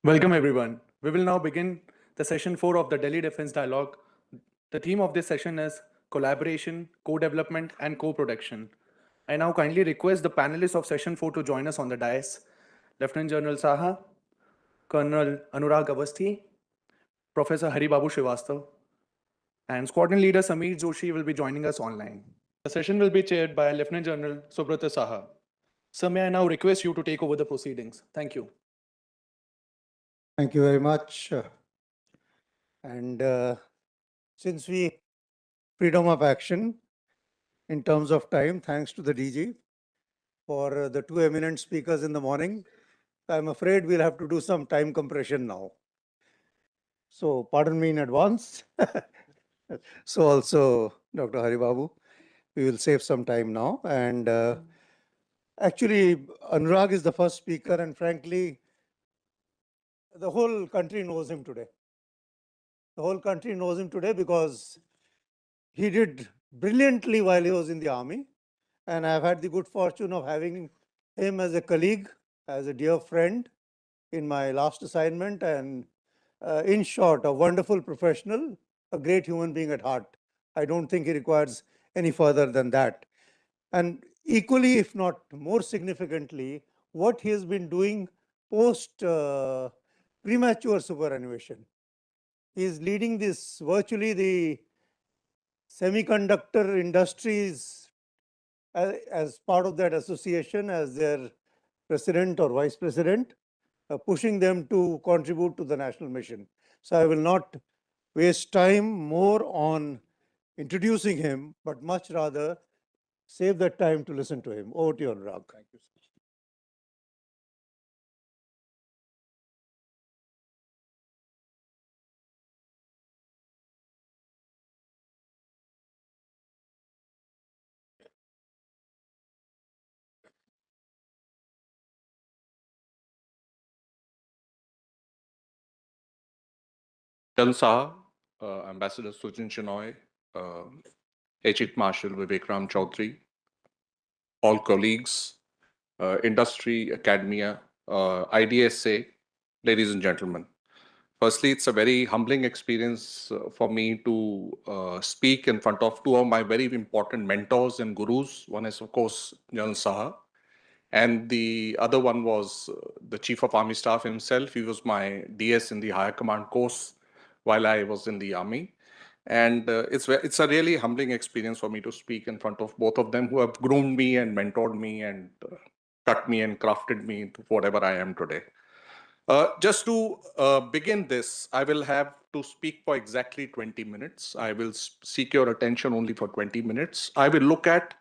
Welcome everyone. We will now begin the session 4 of the Delhi Defense Dialogue. The theme of this session is collaboration, co-development and co-production. I now kindly request the panelists of session 4 to join us on the dais. Lieutenant General Saha, Colonel Anurag Awasthi, Professor Babu Srivastava, and Squadron Leader Samir Joshi will be joining us online. The session will be chaired by Lieutenant General Subrata Saha. Sir, may I now request you to take over the proceedings? Thank you. Thank you very much. And since we freedom of action in terms of time, thanks to the DG for the two eminent speakers in the morning, I'm afraid we'll have to do some time compression now. So pardon me in advance. So also Dr. Haribabu, we will save some time now. And actually, Anurag is the first speaker, and frankly, the whole country knows him today. The whole country knows him today because he did brilliantly while he was in the army. And I've had the good fortune of having him as a colleague, as a dear friend in my last assignment. And in short, a wonderful professional, a great human being at heart. I don't think he requires any further than that. And equally, if not more significantly, what he has been doing post premature superannuation. He is leading this virtually the semiconductor industries as part of that association as their president or vice president, pushing them to contribute to the national mission. So I will not waste time more on introducing him, but much rather save that time to listen to him. Over to you, Anurag. Thank you. General Saha, Ambassador Sujin Chinoy, Air Chief Marshal Vivek Ram Chaudhary, all colleagues, industry, academia, IDSA, ladies and gentlemen. Firstly, it's a very humbling experience for me to speak in front of two of my very important mentors and gurus. One is, of course, General Saha, and the other one was the Chief of Army Staff himself. He was my DS in the Higher Command course while I was in the Army. And it's a really humbling experience for me to speak in front of both of them who have groomed me and mentored me and cut me and crafted me into whatever I am today. Just to begin this, I will have to speak for exactly 20 minutes. I will seek your attention only for 20 minutes. I will look at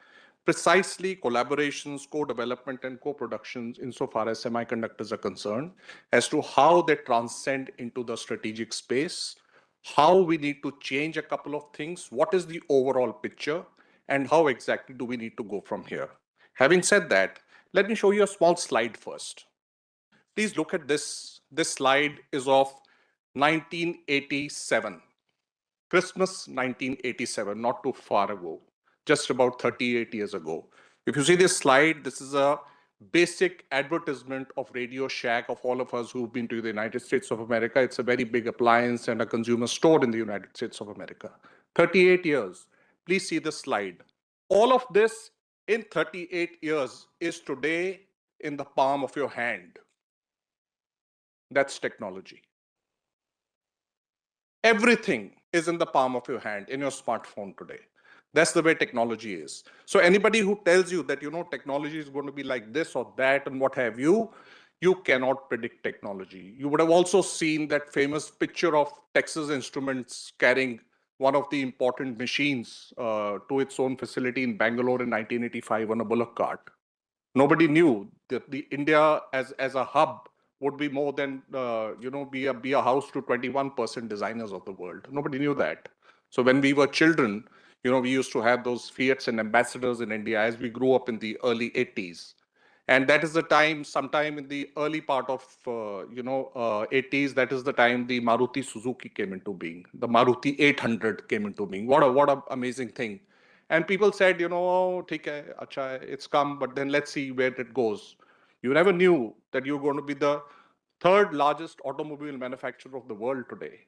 precisely collaborations, co-development and co-productions insofar as semiconductors are concerned, as to how they transcend into the strategic space, how we need to change a couple of things, what is the overall picture, and how exactly do we need to go from here. Having said that, let me show you a small slide first. Please look at this. This slide is of 1987. Christmas 1987, not too far ago, just about 38 years ago. If you see this slide, this is a basic advertisement of Radio Shack of all of us who've been to the United States of America. It's a very big appliance and a consumer store in the United States of America. 38 years. Please see the slide. All of this in 38 years is today in the palm of your hand. That's technology. Everything is in the palm of your hand, in your smartphone today. That's the way technology is. So anybody who tells you that, technology is going to be like this or that and what have you, you cannot predict technology. You would have also seen that famous picture of Texas Instruments carrying one of the important machines to its own facility in Bangalore in 1985 on a bullock cart. Nobody knew that the India as a hub would be more than, be a house to 21% designers of the world. Nobody knew that. So when we were children, we used to have those Fiats and ambassadors in India as we grew up in the early 80s. And that is the time, sometime in the early part of, 80s, that is the time the Maruti Suzuki came into being. The Maruti 800 came into being. What a amazing thing. And people said, theek hai, acha hai, it's come, but then let's see where it goes. You never knew that you're going to be the third largest automobile manufacturer of the world today.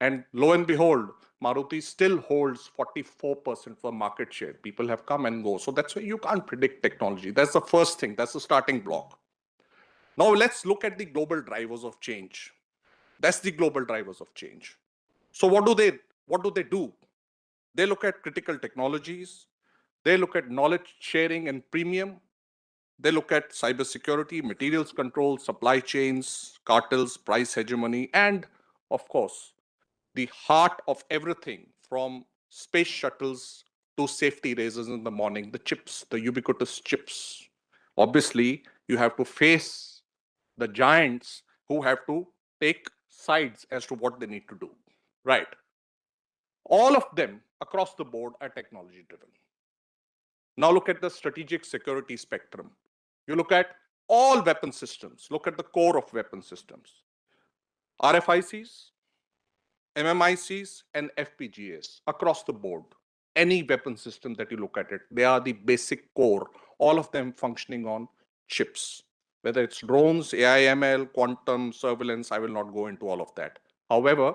And lo and behold, Maruti still holds 44% of market share. People have come and go. So that's why you can't predict technology. That's the first thing. That's the starting block. Now let's look at the global drivers of change. That's the global drivers of change. So what do they do? They look at critical technologies. They look at knowledge sharing and premium. They look at cybersecurity, materials control, supply chains, cartels, price hegemony, and of course, the heart of everything from space shuttles to safety razors in the morning, the chips, the ubiquitous chips. Obviously, you have to face the giants who have to take sides as to what they need to do. Right. All of them across the board are technology driven. Now look at the strategic security spectrum. You look at all weapon systems, look at the core of weapon systems. RFICs, MMICs, and FPGAs across the board. Any weapon system that you look at it, they are the basic core, all of them functioning on chips. Whether it's drones, AI, ML, quantum, surveillance, I will not go into all of that. However,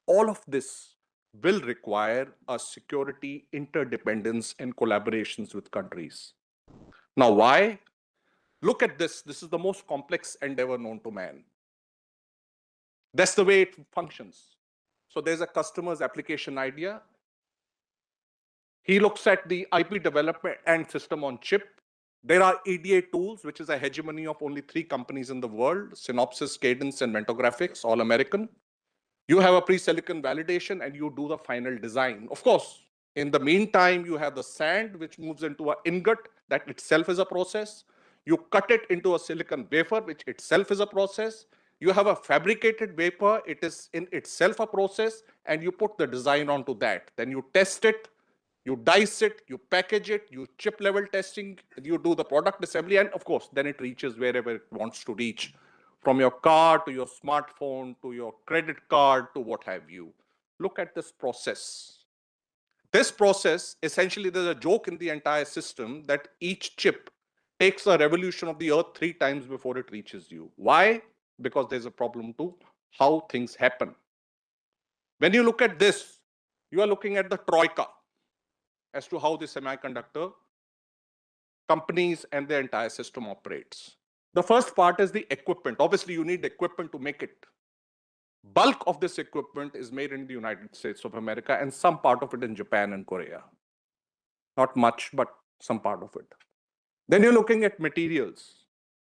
all of this will require a security interdependence and collaborations with countries. Now, why? Look at this. This is the most complex endeavor known to man. That's the way it functions. So there's a customer's application idea. He looks at the IP development and system on chip. There are EDA tools, which is a hegemony of only 3 companies in the world, Synopsys, Cadence, and Mentographics, all American. You have a pre-silicon validation and you do the final design. Of course, in the meantime, you have the sand, which moves into an ingot. That itself is a process. You cut it into a silicon wafer, which itself is a process. You have a fabricated wafer. It is in itself a process. And you put the design onto that. Then you test it. You dice it, you package it, you chip level testing, you do the product assembly, and of course, then it reaches wherever it wants to reach. From your car to your smartphone to your credit card to what have you. Look at this process. This process, essentially, there's a joke in the entire system that each chip takes a revolution of the earth 3 times before it reaches you. Why? Because there's a problem to how things happen. When you look at this, you are looking at the troika as to how the semiconductor companies and the entire system operates. The first part is the equipment. Obviously, you need equipment to make it. Bulk of this equipment is made in the United States of America and some part of it in Japan and Korea. Not much, but some part of it. Then you're looking at materials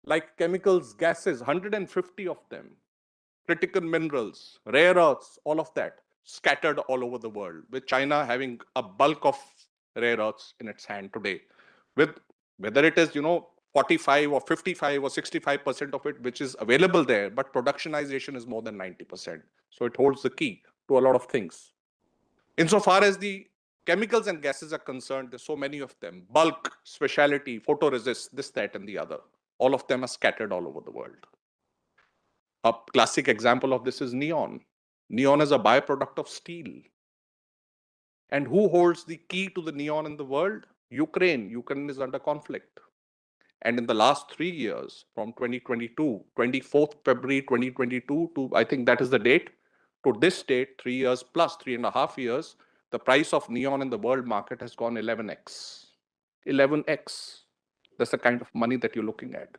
like chemicals, gases, 150 of them, critical minerals, rare earths, all of that scattered all over the world, with China having a bulk of rare earths in its hand today, with whether it is 45 or 55 or 65% of it which is available there, but productionization is more than 90%. So it holds the key to a lot of things. Insofar as the chemicals and gases are concerned, there's so many of them: bulk, specialty, photoresist, this, that, and the other. All of them are scattered all over the world. A classic example of this is neon. Neon is a byproduct of steel. And who holds the key to the neon in the world? Ukraine. Ukraine is under conflict. And in the last 3 years, from 2022, 24th February 2022 to, I think that is the date, to this date, 3 years plus 3.5 years, the price of neon in the world market has gone 11x. 11x. That's the kind of money that you're looking at.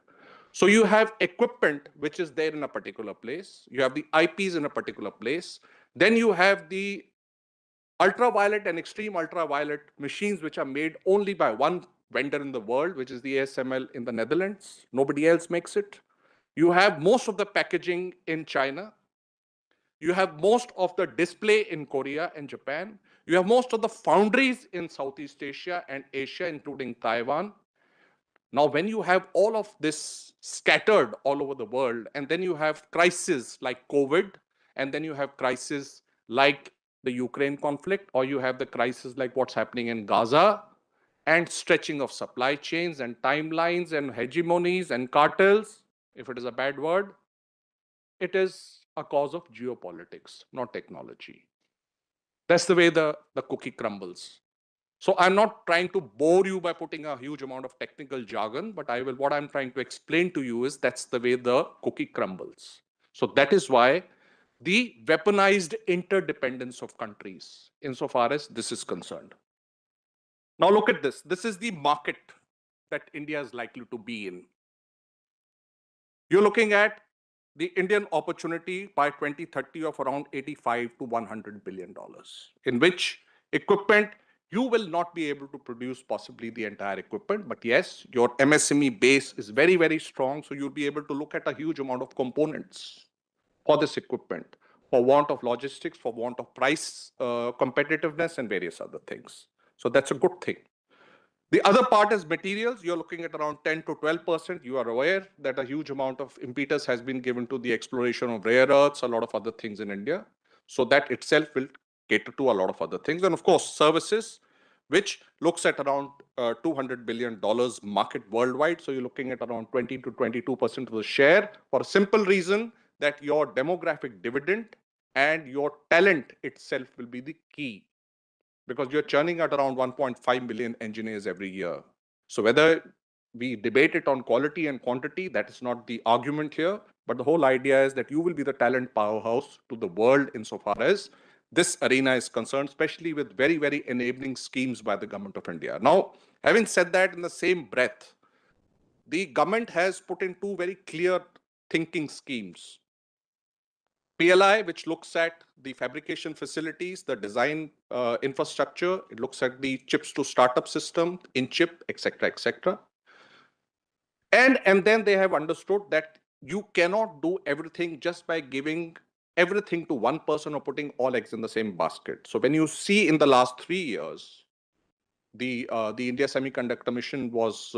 So you have equipment which is there in a particular place. You have the IPs in a particular place. Then you have the ultraviolet and extreme ultraviolet machines which are made only by one vendor in the world, which is the ASML in the Netherlands. Nobody else makes it. You have most of the packaging in China. You have most of the display in Korea and Japan. You have most of the foundries in Southeast Asia and Asia, including Taiwan. Now, when you have all of this scattered all over the world, and then you have crises like COVID, and then you have crises like the Ukraine conflict, or you have the crisis like what's happening in Gaza, and stretching of supply chains and timelines and hegemonies and cartels, if it is a bad word, it is a cause of geopolitics, not technology. That's the way the cookie crumbles. So I'm not trying to bore you by putting a huge amount of technical jargon, but what I'm trying to explain to you is that's the way the cookie crumbles. So that is why the weaponized interdependence of countries, insofar as this is concerned. Now look at this. This is the market that India is likely to be in. You're looking at the Indian opportunity by 2030 of around $85 to $100 billion, in which equipment, you will not be able to produce possibly the entire equipment, but yes, your MSME base is very, very strong. So you'll be able to look at a huge amount of components for this equipment, for want of logistics, for want of price competitiveness and various other things. So that's a good thing. The other part is materials. You're looking at around 10 to 12%. You are aware that a huge amount of impetus has been given to the exploration of rare earths, a lot of other things in India. So that itself will cater to a lot of other things. And of course, services, which looks at around $200 billion market worldwide. So you're looking at around 20 to 22% of the share, for a simple reason that your demographic dividend and your talent itself will be the key, because you're churning at around 1.5 million engineers every year. So whether we debate it on quality and quantity, that is not the argument here. But the whole idea is that you will be the talent powerhouse to the world insofar as this arena is concerned, especially with very, very enabling schemes by the government of India. Now, having said that, in the same breath, the government has put in two very clear thinking schemes. PLI, which looks at the fabrication facilities, the design infrastructure, it looks at the chips to startup system, in chip, etc., etc. And then they have understood that you cannot do everything just by giving everything to one person or putting all eggs in the same basket. So when you see in the last 3 years, the India Semiconductor Mission was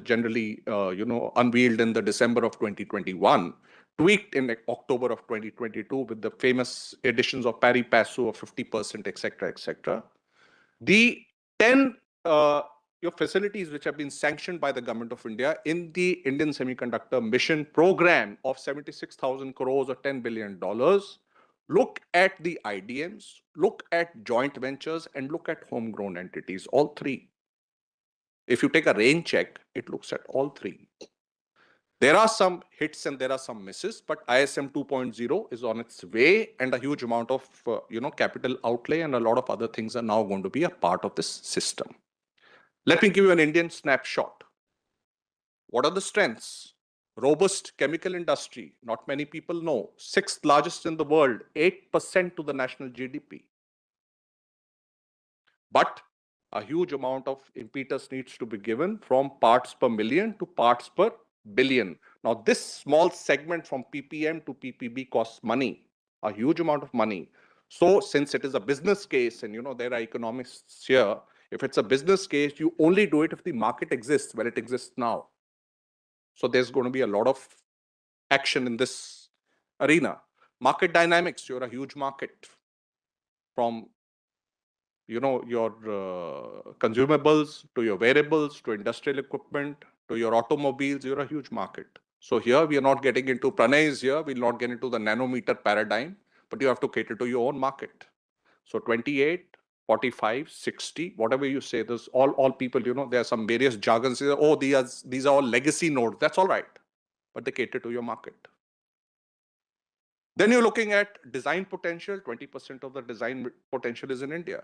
generally unveiled in the December of 2021, tweaked in October of 2022 with the famous additions of pari passu of 50%, etc., etc. The 10 your facilities which have been sanctioned by the government of India in the Indian Semiconductor Mission program of 76,000 crores or $10 billion, look at the IDMs, look at joint ventures, and look at homegrown entities, all three. If you take a rain check, it looks at all three. There are some hits and there are some misses, but ISM 2.0 is on its way, and a huge amount of capital outlay and a lot of other things are now going to be a part of this system. Let me give you an Indian snapshot. What are the strengths? Robust chemical industry, not many people know. 6th largest in the world, 8% to the national GDP. But a huge amount of impetus needs to be given from parts per million to parts per billion. Now, this small segment from PPM to PPB costs money, a huge amount of money. So since it is a business case, and there are economists here, if it's a business case, you only do it if the market exists where it exists now. So there's going to be a lot of action in this arena. Market dynamics, you're a huge market. From your consumables to your wearables to industrial equipment to your automobiles, you're a huge market. So here we are not getting into Pranay's here, we'll not get into the nanometer paradigm, but you have to cater to your own market. So 28, 45, 60, whatever you say, there's all people, there are some various jargons. Oh, these are all legacy nodes. That's all right, but they cater to your market. Then you're looking at design potential. 20% of the design potential is in India.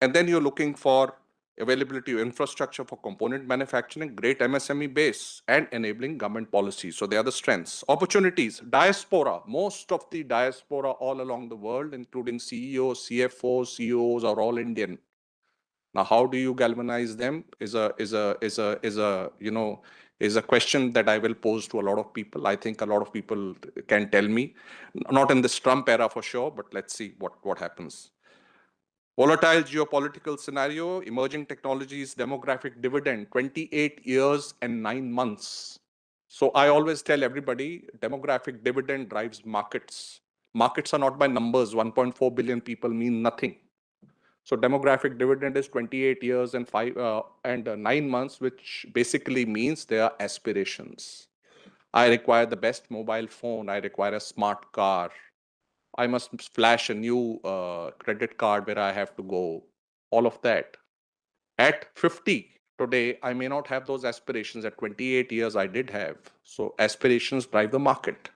And then you're looking for availability of infrastructure for component manufacturing, great MSME base, and enabling government policies. So they are the strengths. Opportunities, diaspora. Most of the diaspora all along the world, including CEOs, CFOs, CEOs, are all Indian. Now, how do you galvanize them is a question that I will pose to a lot of people. I think a lot of people can tell me, not in this Trump era for sure, but let's see what happens. Volatile geopolitical scenario, emerging technologies, demographic dividend, 28 years and 9 months. So I always tell everybody, demographic dividend drives markets. Markets are not by numbers. 1.4 billion people mean nothing. So demographic dividend is 28 years and 9 months, which basically means there are aspirations. I require the best mobile phone. I require a smart car. I must flash a new credit card where I have to go, all of that. At 50 today, I may not have those aspirations. At 28 years, I did have. So aspirations drive the market.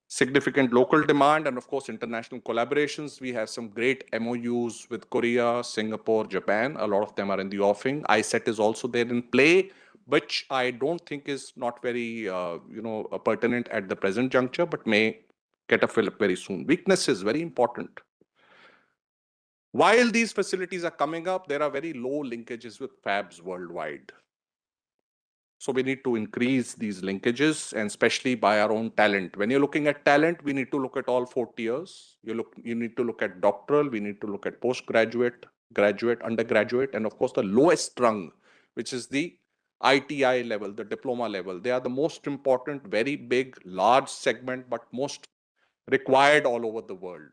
Significant local demand and, of course, international collaborations. We have some great MOUs with Korea, Singapore, Japan. A lot of them are in the offing. ISET is also there in play, which I don't think is not very, pertinent at the present juncture, but may get a fill up very soon. Weakness is very important. While these facilities are coming up, there are very low linkages with fabs worldwide. So we need to increase these linkages, and especially by our own talent. When you're looking at talent, we need to look at all 4 tiers. You need to look at doctoral, we need to look at postgraduate, graduate, undergraduate, and of course the lowest rung, which is the ITI level, the diploma level. They are the most important, very big, large segment, but most required all over the world.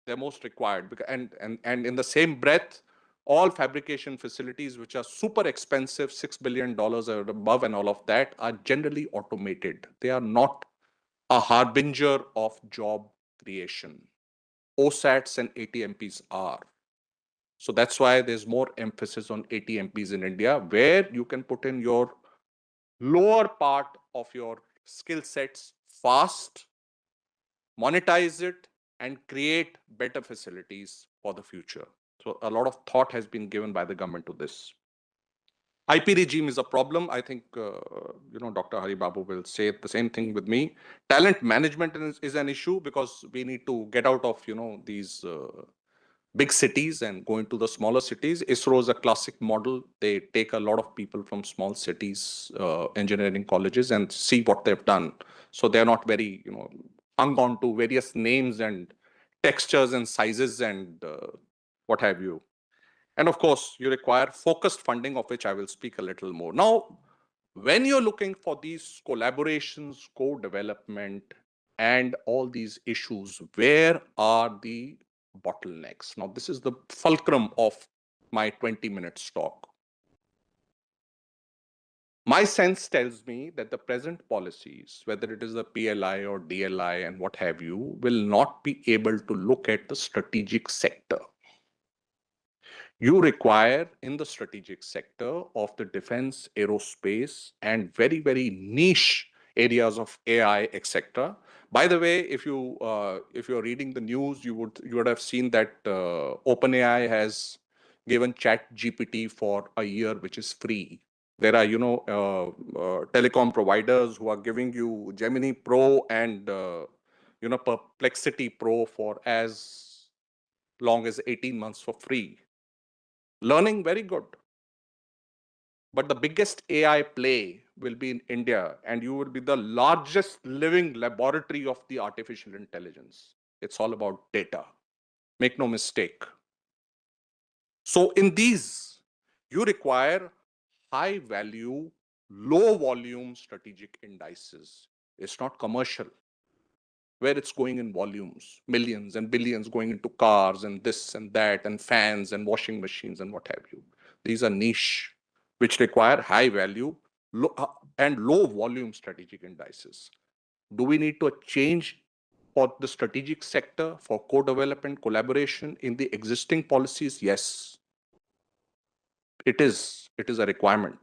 They're most required, and in the same breath, all fabrication facilities which are super expensive, $6 billion or above and all of that, are generally automated. They are not a harbinger of job creation. OSATs and ATMPs are. So that's why there's more emphasis on ATMPs in India, where you can put in your lower part of your skill sets fast, monetize it, and create better facilities for the future. So a lot of thought has been given by the government to this. IP regime is a problem. I think, Dr. Hari Babu will say the same thing with me. Talent management is an issue, because we need to get out of, these big cities and go into the smaller cities. ISRO is a classic model. They take a lot of people from small cities, engineering colleges, and see what they've done. So they're not very, hung on to various names and textures and sizes and what have you. And of course, you require focused funding, of which I will speak a little more. Now, when you're looking for these collaborations, co-development, and all these issues, where are the bottlenecks? Now, this is the fulcrum of my 20-minute talk. My sense tells me that the present policies, whether it is the PLI or DLI and what have you, will not be able to look at the strategic sector. You require, in the strategic sector of the defense, aerospace, and very, very niche areas of AI, etc. By the way, if you're reading the news, you would have seen that OpenAI has given ChatGPT for a year, which is free. There are, telecom providers who are giving you Gemini Pro and, Perplexity Pro for as long as 18 months for free. Learning, very good. But the biggest AI play will be in India, and you will be the largest living laboratory of the artificial intelligence. It's all about data. Make no mistake. So in these, you require high value, low volume strategic indices. It's not commercial, where it's going in volumes, millions and billions going into cars and this and that and fans and washing machines and what have you. These are niche, which require high value and low volume strategic indices. Do we need to change for the strategic sector for co-development collaboration in the existing policies? Yes, it is a requirement.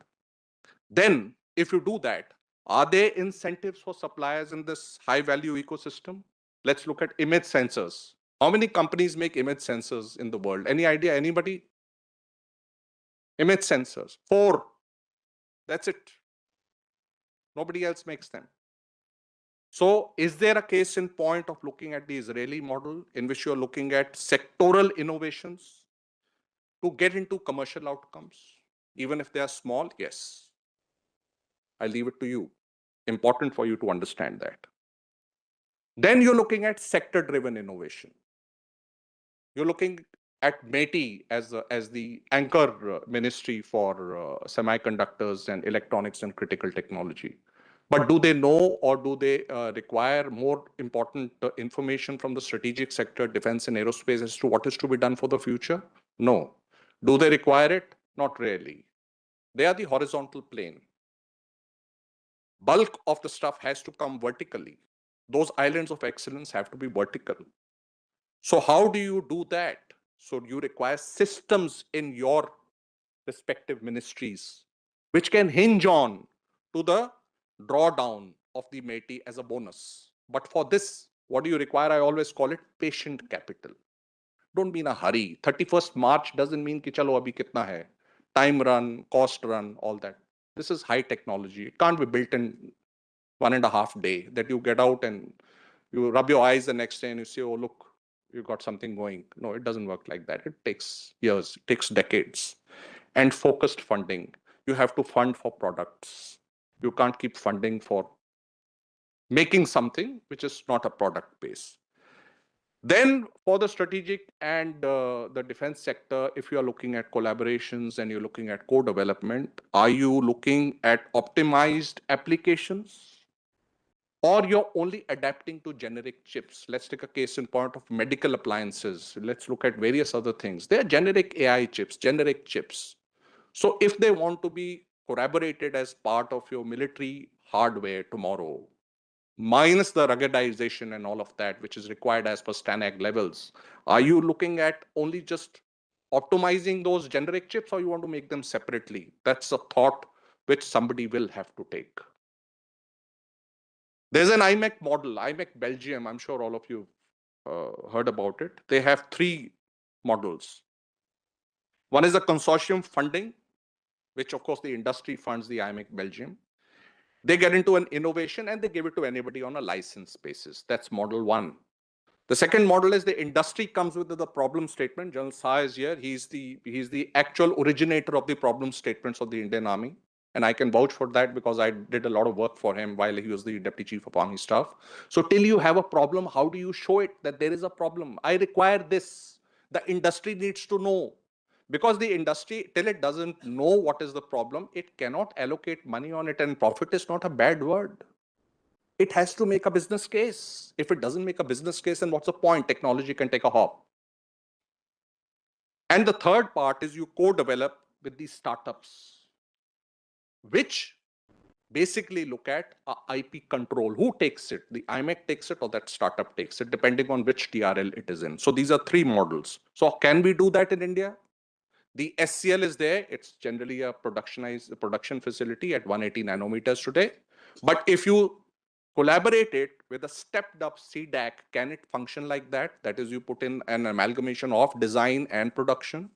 Then if you do that, are there incentives for suppliers in this high value ecosystem? Let's look at image sensors. How many companies make image sensors in the world? Any idea? Anybody? Image sensors. 4. That's it. Nobody else makes them. So is there a case in point of looking at the Israeli model in which you're looking at sectoral innovations to get into commercial outcomes, even if they are small? Yes. I leave it to you. Important for you to understand that. Then you're looking at sector-driven innovation. You're looking at METI as the anchor ministry for semiconductors and electronics and critical technology. But do they know, or do they require more important information from the strategic sector, defense and aerospace, as to what is to be done for the future? No. Do they require it? Not really. They are the horizontal plane. Bulk of the stuff has to come vertically. Those islands of excellence have to be vertical. So how do you do that? So you require systems in your respective ministries, which can hinge on to the drawdown of the METI as a bonus. But for this, what do you require? I always call it patient capital. Don't be in a hurry. 31st March doesn't mean ki chalo abhi kitna hai. Time run, cost run, all that. This is high technology. It can't be built in 1.5 days that you get out and you rub your eyes the next day and you say, oh, look, you got something going. No, it doesn't work like that. It takes years, it takes decades. And focused funding. You have to fund for products. You can't keep funding for making something which is not a product base. Then for the strategic and the defense sector, if you are looking at collaborations and you're looking at co-development, are you looking at optimized applications? Or you're only adapting to generic chips? Let's take a case in point of medical appliances. Let's look at various other things. They're generic AI chips, generic chips. So if they want to be corroborated as part of your military hardware tomorrow, minus the ruggedization and all of that, which is required as per STANAG levels, are you looking at only just optimizing those generic chips, or you want to make them separately? That's a thought which somebody will have to take. There's an IMEC model, IMEC Belgium. I'm sure all of you heard about it. They have 3 models. One is the consortium funding, which of course the industry funds the IMEC Belgium. They get into an innovation and they give it to anybody on a license basis. That's model 1. The second model is the industry comes with the problem statement. General Saha is here. He's the actual originator of the problem statements of the Indian Army. And I can vouch for that because I did a lot of work for him while he was the Deputy Chief of Army Staff. So till you have a problem, how do you show it that there is a problem? I require this. The industry needs to know. Because the industry, till it doesn't know what is the problem, it cannot allocate money on it. And profit is not a bad word. It has to make a business case. If it doesn't make a business case, then what's the point? Technology can take a hop. And the third part is you co-develop with these startups, which basically look at IP control. Who takes it? The IMEC takes it or that startup takes it, depending on which TRL it is in. So these are 3 models. So can we do that in India? The SCL is there. It's generally a production facility at 180 nanometers today. But if you collaborate it with a stepped up CDAC, can it function like that? That is, you put in an amalgamation of design and production.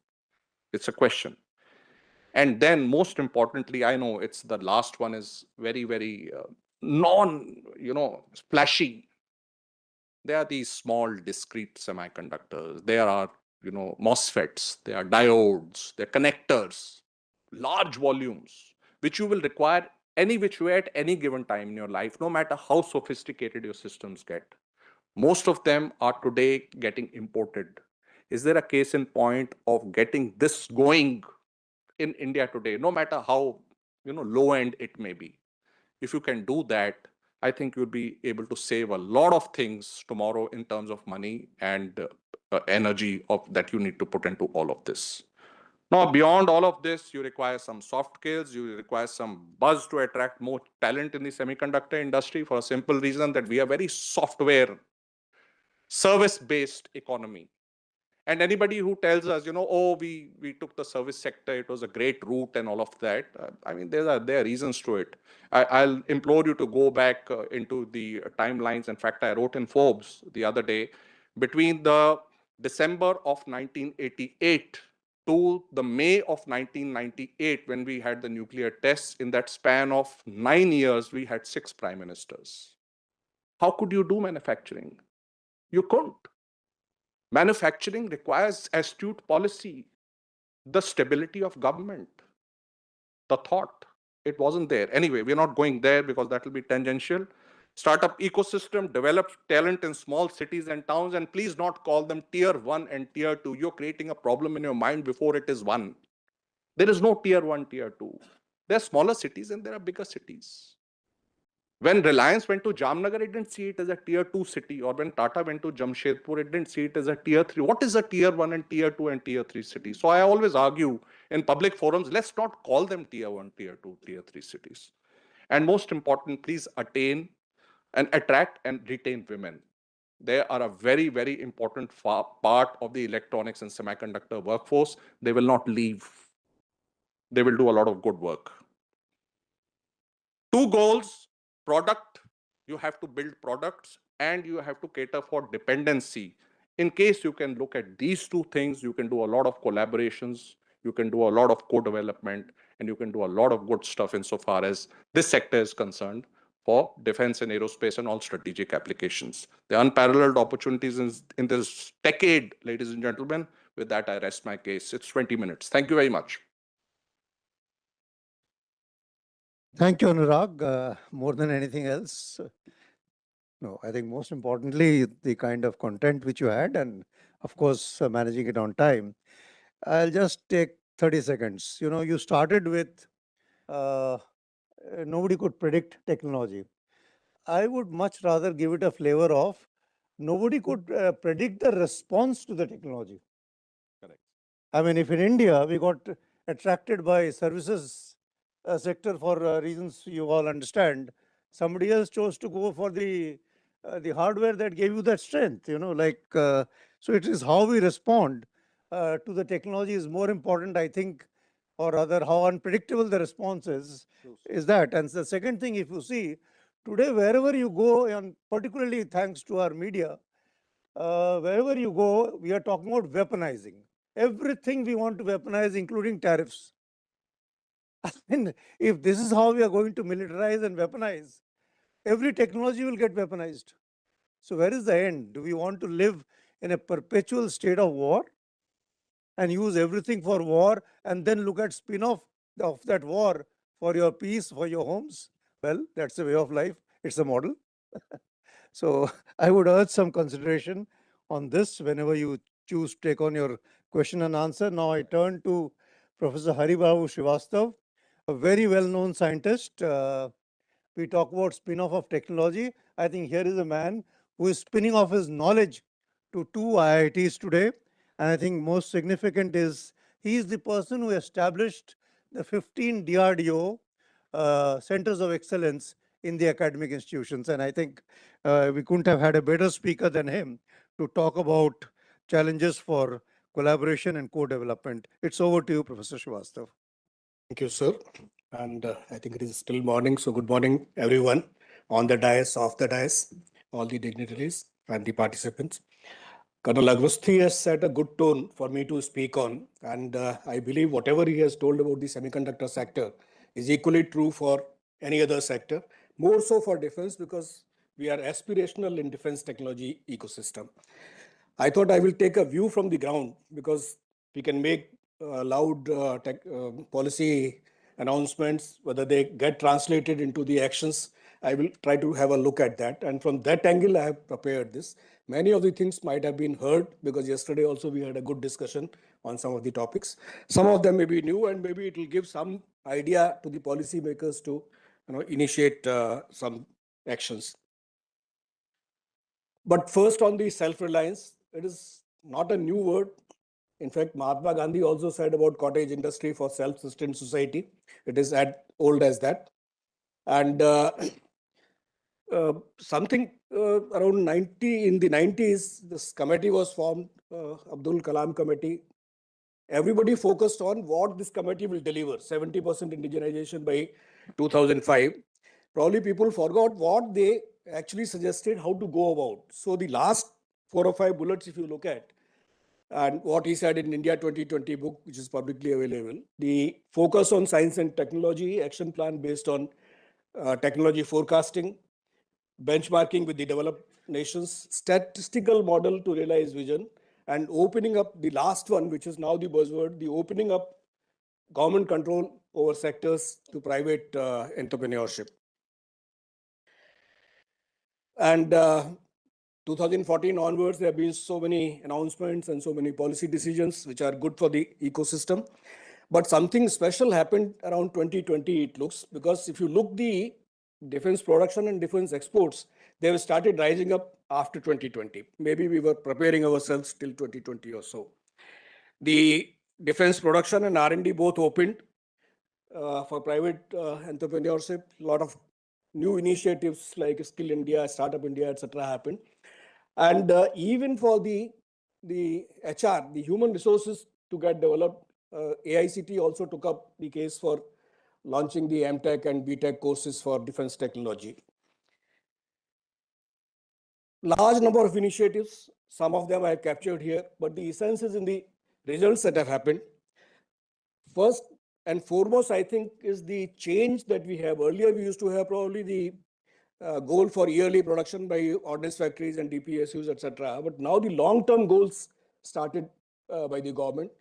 It's a question. And then most importantly, I know it's the last one is very, very splashy. There are these small discrete semiconductors. There are, MOSFETs, there are diodes, there are connectors, large volumes, which you will require any which way at any given time in your life, no matter how sophisticated your systems get. Most of them are today getting imported. Is there a case in point of getting this going in India today, no matter how low end it may be? If you can do that, I think you'll be able to save a lot of things tomorrow in terms of money and energy that you need to put into all of this. Now, beyond all of this, you require some soft skills, you require some buzz to attract more talent in the semiconductor industry for a simple reason that we are very software service-based economy. And anybody who tells us, oh, we took the service sector, it was a great route and all of that. I mean, there are reasons to it. I'll implore you to go back into the timelines. In fact, I wrote in Forbes the other day, between the December of 1988 to the May of 1998, when we had the nuclear tests, in that span of 9 years, we had 6 prime ministers. How could you do manufacturing? You couldn't. Manufacturing requires astute policy, the stability of government, the thought. It wasn't there. Anyway, we're not going there because that will be tangential. Startup ecosystem, develop talent in small cities and towns, and please not call them tier 1 and tier 2. You're creating a problem in your mind before it is 1. There is no tier 1, tier 2. There are smaller cities and there are bigger cities. When Reliance went to Jamnagar, it didn't see it as a tier 2 city. Or when Tata went to Jamshedpur, it didn't see it as a tier 3. What is a tier 1 and tier 2 and tier 3 city? So I always argue in public forums, let's not call them tier 1, tier 2, tier 3 cities. And most important, please attain and attract and retain women. They are a very, very important part of the electronics and semiconductor workforce. They will not leave. They will do a lot of good work. Two goals: product, you have to build products, and you have to cater for dependency. In case you can look at these two things, you can do a lot of collaborations, you can do a lot of co-development, and you can do a lot of good stuff insofar as this sector is concerned for defense and aerospace and all strategic applications. The unparalleled opportunities in this decade, ladies and gentlemen. With that, I rest my case. It's 20 minutes. Thank you very much. Thank you, Anurag. More than anything else, no, I think most importantly, the kind of content which you had, and of course, managing it on time. I'll just take 30 seconds. You know, you started with nobody could predict technology. I would much rather give it a flavor of nobody could predict the response to the technology. Correct. I mean, if in India we got attracted by services sector for reasons you all understand, somebody else chose to go for the hardware that gave you that strength. You know, like so, it is how we respond to the technology is more important, I think, or rather, how unpredictable the response is that. And the second thing, if you see today, wherever you go, and particularly thanks to our media, wherever you go, we are talking about weaponizing. Everything we want to weaponize, including tariffs. And if this is how we are going to militarize and weaponize, every technology will get weaponized. So where is the end? Do we want to live in a perpetual state of war and use everything for war and then look at spin-off of that war for your peace, for your homes? Well, that's a way of life. It's a model. So I would urge some consideration on this whenever you choose to take on your question and answer. Now I turn to Professor Babu Srivastava, a very well-known scientist. We talk about spin-off of technology. I think here is a man who is spinning off his knowledge to two IITs today. And I think most significant is he is the person who established the 15 DRDO centers of excellence in the academic institutions. And I think we couldn't have had a better speaker than him to talk about challenges for collaboration and co-development. It's over to you, Professor Srivastava. Thank you, sir. And I think it is still morning. So good morning, everyone on the dais, off the dais, all the dignitaries and the participants. Colonel Awasthi has set a good tone for me to speak on. And I believe whatever he has told about the semiconductor sector is equally true for any other sector, more so for defense because we are aspirational in defense technology ecosystem. I thought I will take a view from the ground because we can make loud policy announcements, whether they get translated into the actions. I will try to have a look at that. And from that angle, I have prepared this. Many of the things might have been heard because yesterday also we had a good discussion on some of the topics. Some of them may be new and maybe it will give some idea to the policymakers to initiate some actions. But first on the self-reliance, it is not a new word. In fact, Mahatma Gandhi also said about cottage industry for self-sustained society. It is as old as that. And something around in the 90s, this committee was formed, Abdul Kalam Committee. Everybody focused on what this committee will deliver, 70% indigenization by 2005. Probably people forgot what they actually suggested how to go about. So the last 4 or 5 bullets, if you look at, and what he said in India 2020 book, which is publicly available, the focus on science and technology, action plan based on technology forecasting, benchmarking with the developed nations, statistical model to realize vision, and opening up the last one, which is now the buzzword, the opening up government control over sectors to private entrepreneurship. And 2014 onwards, there have been so many announcements and so many policy decisions which are good for the ecosystem. But something special happened around 2020, it looks, because if you look the defense production and defense exports, they have started rising up after 2020. Maybe we were preparing ourselves till 2020 or so. The defense production and R&D both opened for private entrepreneurship. A lot of new initiatives like Skill India, Startup India, etc. happened. And even for the HR, the human resources to get developed, AICT also took up the case for launching the MTech and BTech courses for defense technology. Large number of initiatives, some of them I have captured here, but the essence is in the results that have happened. First and foremost, I think, is the change that we have. Earlier, we used to have probably the goal for yearly production by ordnance factories and DPSUs, etc. But now the long-term goals started by the government.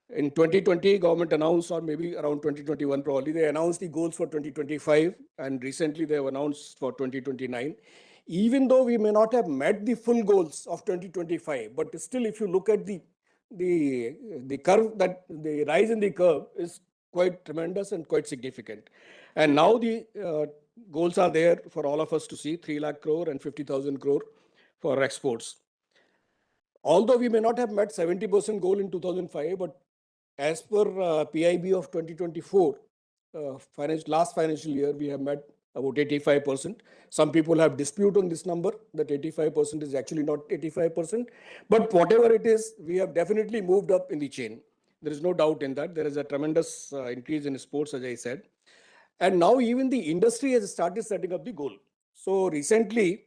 In 2020, government announced, or maybe around 2021 probably, they announced the goals for 2025, and recently they have announced for 2029. Even though we may not have met the full goals of 2025, but still, if you look at the curve, that the rise in the curve is quite tremendous and quite significant. And now the goals are there for all of us to see, 3 lakh crore and 50,000 crore for exports. Although we may not have met 70% goal in 2005, but as per PIB of 2024, last financial year, we have met about 85%. Some people have dispute on this number, that 85% is actually not 85%. But whatever it is, we have definitely moved up in the chain. There is no doubt in that. There is a tremendous increase in sports, as I said. And now even the industry has started setting up the goal. So recently,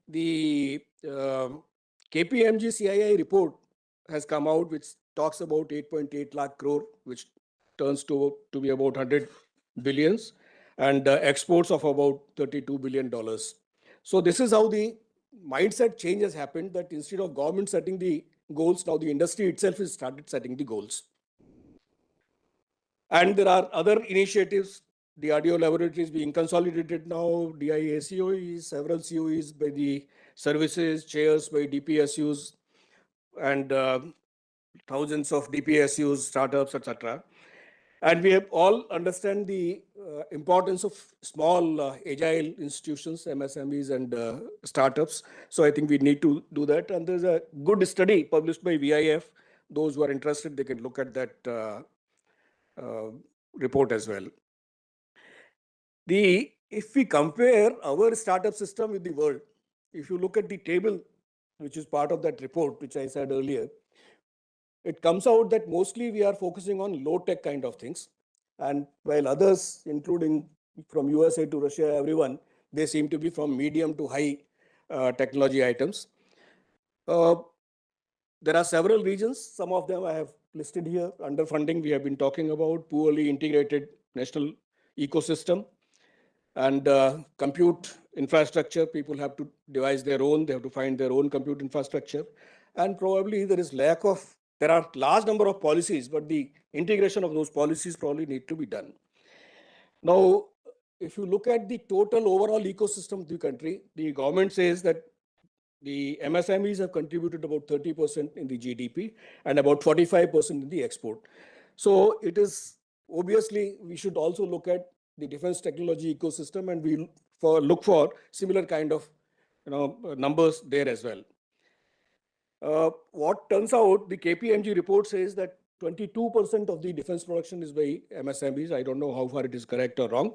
the KPMG CII report has come out, which talks about 8.8 lakh crore, which turns to be about 100 billions, and exports of about $32 billion. So this is how the mindset change has happened, that instead of government setting the goals, now the industry itself has started setting the goals. And there are other initiatives, the audio laboratories being consolidated now, DIACOEs, several COEs by the services, chairs by DPSUs, and thousands of DPSUs, startups, etc. And we have all understand the importance of small agile institutions, MSMEs and startups. So I think we need to do that. And there's a good study published by VIF. Those who are interested, they can look at that report as well. If we compare our startup system with the world, if you look at the table, which is part of that report, which I said earlier, it comes out that mostly we are focusing on low-tech kind of things. And while others, including from USA to Russia, everyone, they seem to be from medium to high technology items. There are several regions. Some of them I have listed here. Underfunding, we have been talking about, poorly integrated national ecosystem, and compute infrastructure. People have to devise their own. They have to find their own compute infrastructure. And probably there are large number of policies, but the integration of those policies probably need to be done. Now, if you look at the total overall ecosystem of the country, the government says that the MSMEs have contributed about 30% in the GDP and about 45% in the export. So it is obviously we should also look at the defense technology ecosystem, and we look for similar kind of numbers there as well. What turns out, the KPMG report says that 22% of the defense production is by MSMEs. I don't know how far it is correct or wrong.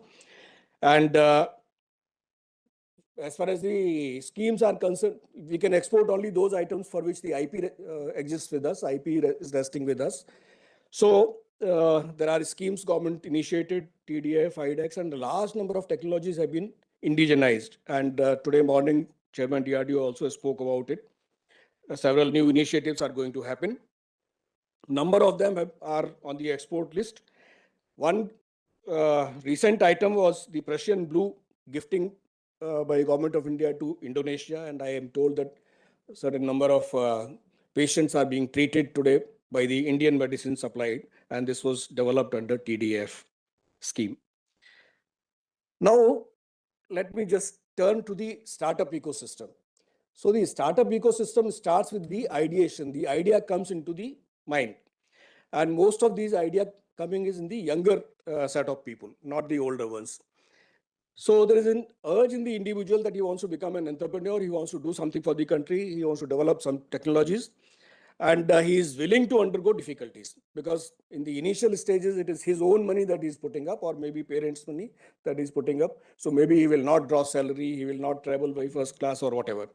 And as far as the schemes are concerned, we can export only those items for which the IP exists with us, IP is resting with us. So there are schemes government initiated, TDF, IDEX, and a large number of technologies have been indigenized. And today morning, Chairman DRDO also spoke about it. Several new initiatives are going to happen. Number of them are on the export list. One recent item was the Prussian blue gifting by Government of India to Indonesia, and I am told that a certain number of patients are being treated today by the Indian medicine supplied, and this was developed under TDF scheme. Now, let me just turn to the startup ecosystem. So the startup ecosystem starts with the ideation. The idea comes into the mind. And most of these ideas coming is in the younger set of people, not the older ones. So there is an urge in the individual that he wants to become an entrepreneur. He wants to do something for the country. He wants to develop some technologies. And he is willing to undergo difficulties, because in the initial stages, it is his own money that he's putting up, or maybe parents' money that he's putting up. So maybe he will not draw salary, he will not travel by first class or whatever.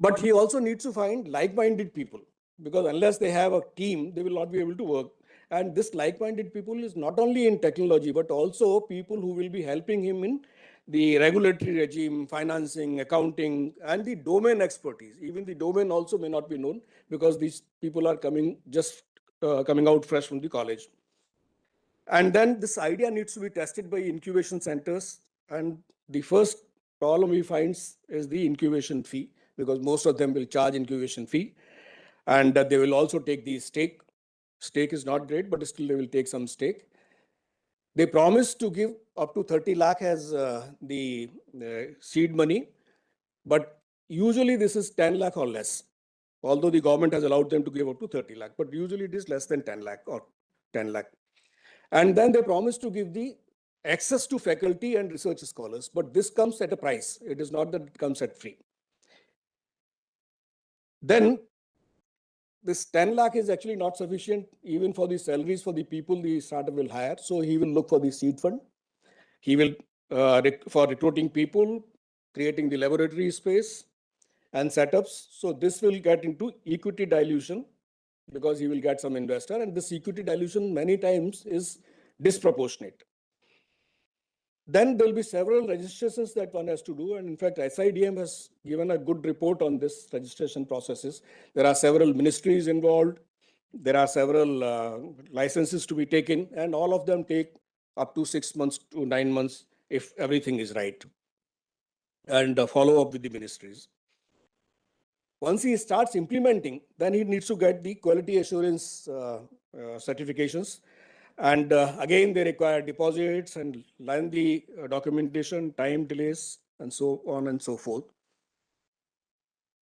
But he also needs to find like-minded people, because unless they have a team, they will not be able to work. And this like-minded people is not only in technology, but also people who will be helping him in the regulatory regime, financing, accounting, and the domain expertise. Even the domain also may not be known, because these people are coming out fresh from the college. And then this idea needs to be tested by incubation centers. And the first problem we find is the incubation fee, because most of them will charge incubation fee, and they will also take the stake. Stake is not great, but still they will take some stake. They promise to give up to 30 lakh as the seed money, but usually this is 10 lakh or less, although the government has allowed them to give up to 30 lakh, but usually it is less than 10 lakh or 10 lakh. And then they promise to give the access to faculty and research scholars, but this comes at a price. It is not that it comes at free. Then this 10 lakh is actually not sufficient even for the salaries for the people the startup will hire. So he will look for the seed fund. He will, for recruiting people, creating the laboratory space and setups. So this will get into equity dilution, because he will get some investor, and this equity dilution many times is disproportionate. Then there will be several registrations that one has to do. And in fact, SIDM has given a good report on this registration processes. There are several ministries involved. There are several licenses to be taken, and all of them take up to 6 months to 9 months if everything is right, and follow up with the ministries. Once he starts implementing, then he needs to get the quality assurance certifications. And again, they require deposits and lengthy documentation, time delays, and so on and so forth.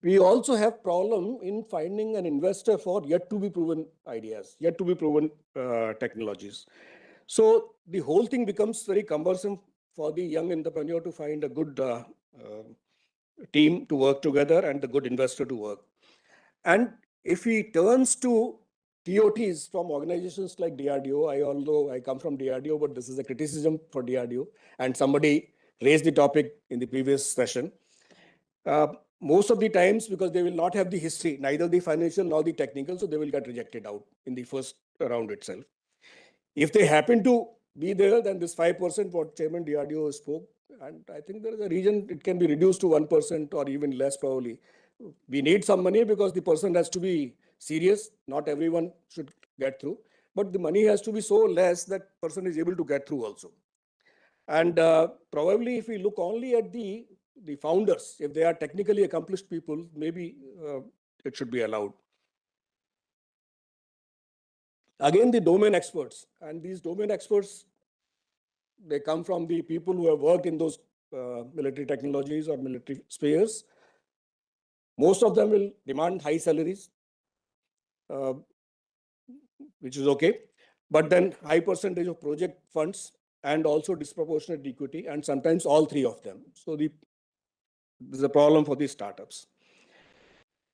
We also have problem in finding an investor for yet to be proven ideas, yet to be proven technologies. So the whole thing becomes very cumbersome for the young entrepreneur to find a good team to work together and a good investor to work. And if he turns to TOTs from organizations like DRDO, although I come from DRDO, but this is a criticism for DRDO, and somebody raised the topic in the previous session. Most of the times, because they will not have the history, neither the financial nor the technical, so they will get rejected out in the first round itself. If they happen to be there, then this 5% what Chairman DRDO spoke, and I think there is a reason it can be reduced to 1% or even less probably. We need some money because the person has to be serious. Not everyone should get through, but the money has to be so less that person is able to get through also. And probably if we look only at the founders, if they are technically accomplished people, maybe it should be allowed. Again, the domain experts, and these domain experts, they come from the people who have worked in those military technologies or military spheres. Most of them will demand high salaries, which is okay, but then high percentage of project funds and also disproportionate equity, and sometimes all three of them. So there's a problem for these startups.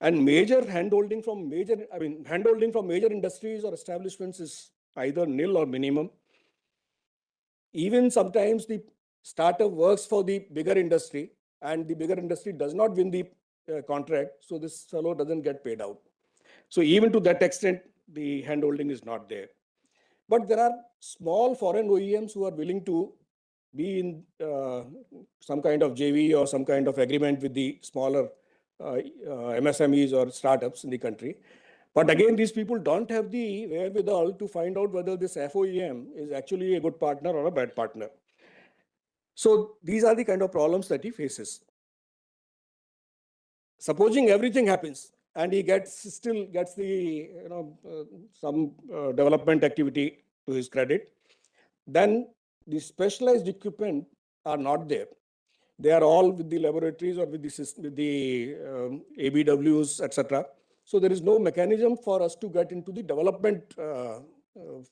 And handholding from major industries or establishments is either nil or minimum. Even sometimes the startup works for the bigger industry, and the bigger industry does not win the contract, so this fellow doesn't get paid out. So even to that extent, the handholding is not there. But there are small foreign OEMs who are willing to be in some kind of JV or some kind of agreement with the smaller MSMEs or startups in the country. But again, these people don't have the wherewithal to find out whether this FOEM is actually a good partner or a bad partner. So these are the kind of problems that he faces. Supposing everything happens and he still gets the some development activity to his credit, then the specialized equipment are not there. They are all with the laboratories or with the ABWs, etc. So there is no mechanism for us to get into the development